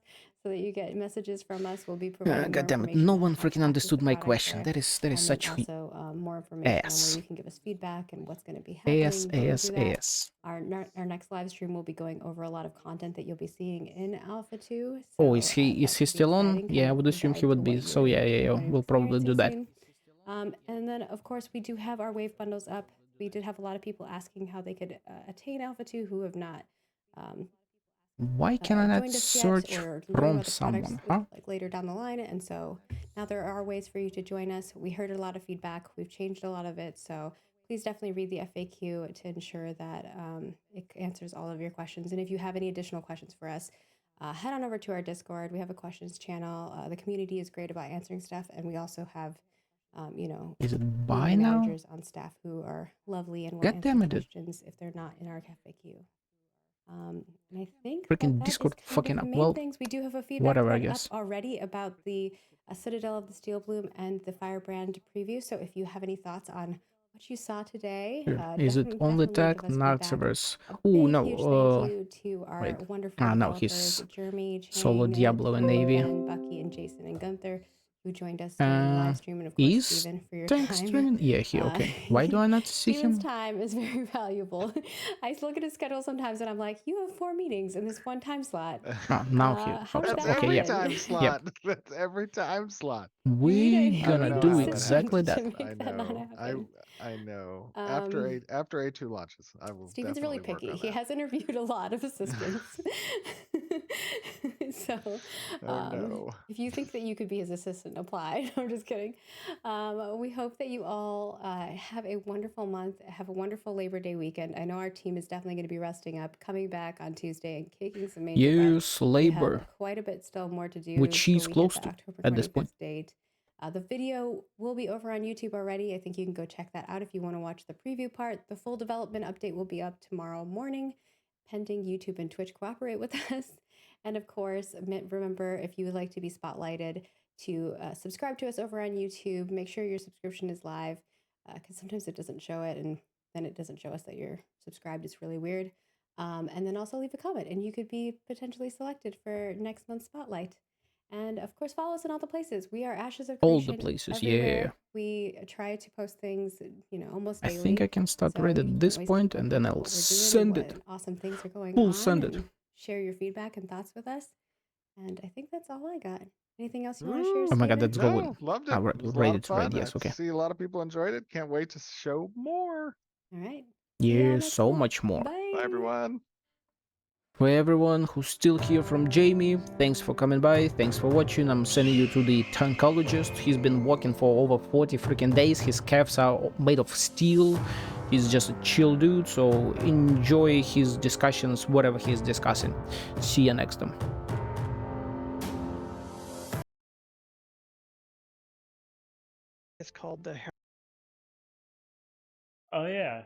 so that you get messages from us. We'll be providing God more damn it! information No on one how to freaking access understood the my product question. there. That is And such then also more information on where ass. you can give us feedback and what's going to be happening Ass, when we ass, do that. ass. Our next live stream will be going over a lot of content that you'll be seeing in Alpha 2. Oh, So, is he that should be still on? exciting, Yeah, I kind would of assume he guide would to be. what So you're yeah, going to we'll probably do that. soon. And then, of course, we do have our wave bundles up. We did have a lot of people asking how they could attain Alpha 2 who have not Why can I not joined us yet search or learn from about the products someone, huh? like later down the line. And so now there are ways for you to join us. We heard a lot of feedback. We've changed a lot of it. So please definitely read the FAQ to ensure that it answers all of your questions. And if you have any additional questions for us, head on over to our Discord. We have a questions channel. The community is great about answering stuff. And we also have, Is it community buy now? managers on staff who are lovely and will God answer damn it! questions if they're not in our FAQ. And I think Freaking that Discord is kind fucking of the up. main Well, things. We do have a feedback whatever, I thread up guess. already about the Citadel of the Steel Bloom and the Firebrand preview. So if you have any thoughts on what you saw today, Is it only tag Narciverse? Oh no. Huge thank you to our Wait. wonderful No, developers, he's Jeremy, Chang, solo Diablo and Navy. Ben, Bucky, and Jason and Gunther, who joined us during the live stream, and of course Is Steven for your Tank time. streaming? Yeah, okay. Why do I not see Steven's him? time is very valuable. I look at his schedule sometimes and I'm like, you have 4 meetings in this one time slot. Now he How did That's that every yeah. time happen? slot. That's every time slot. We I gonna need do an exactly assistant that. to make I that not know. happen. I know. Um, After A2 launches, I will Steven's definitely really work picky. on He that. has interviewed a lot of assistants. So, Oh no. if you think that you could be his assistant, apply. I'm just kidding. We hope that you all have a wonderful month, have a wonderful Labor Day weekend. I know our team is definitely going to be resting up, coming back on Tuesday and kicking some major butt. Yes, We Labor, have quite a bit still more to do which till he's we close hit the to October at this 25th point. date. The video will be over on YouTube already. I think you can go check that out if you want to watch the preview part. The full development update will be up tomorrow morning, pending YouTube and Twitch cooperate with us. And of course, remember, if you would like to be spotlighted, to subscribe to us over on YouTube. Make sure your subscription is live, because sometimes it doesn't show it, and then it doesn't show us that you're subscribed. It's really weird. And then also leave a comment, and you could be potentially selected for next month's spotlight. And of course, follow us in all the places. We are Ashes of All Creation. the places, everywhere. yeah. We try to post things, almost I daily. think I can start So right you at can this always point, keep and up then with I'll what we're doing and send what it. awesome things are going Full on. send it. And share your feedback and thoughts with us. And I think that's all I got. Anything else you want to share, Oh my god, Steven? that's going. No, loved it. It was a lot Raid of it, raid, fun. yes, I okay. see a lot of people enjoyed it. Can't wait to show more. All right. See y'all Yeah, next so month. much more. Bye. Bye everyone. For everyone who's still here from Jamie, thanks for coming by, thanks for watching. I'm sending you to the tankologist. He's been walking for over 40 freaking days. His calves are made of steel. He's just a chill dude, so enjoy his discussions, whatever he's discussing. See you next time. It's called the Oh yeah.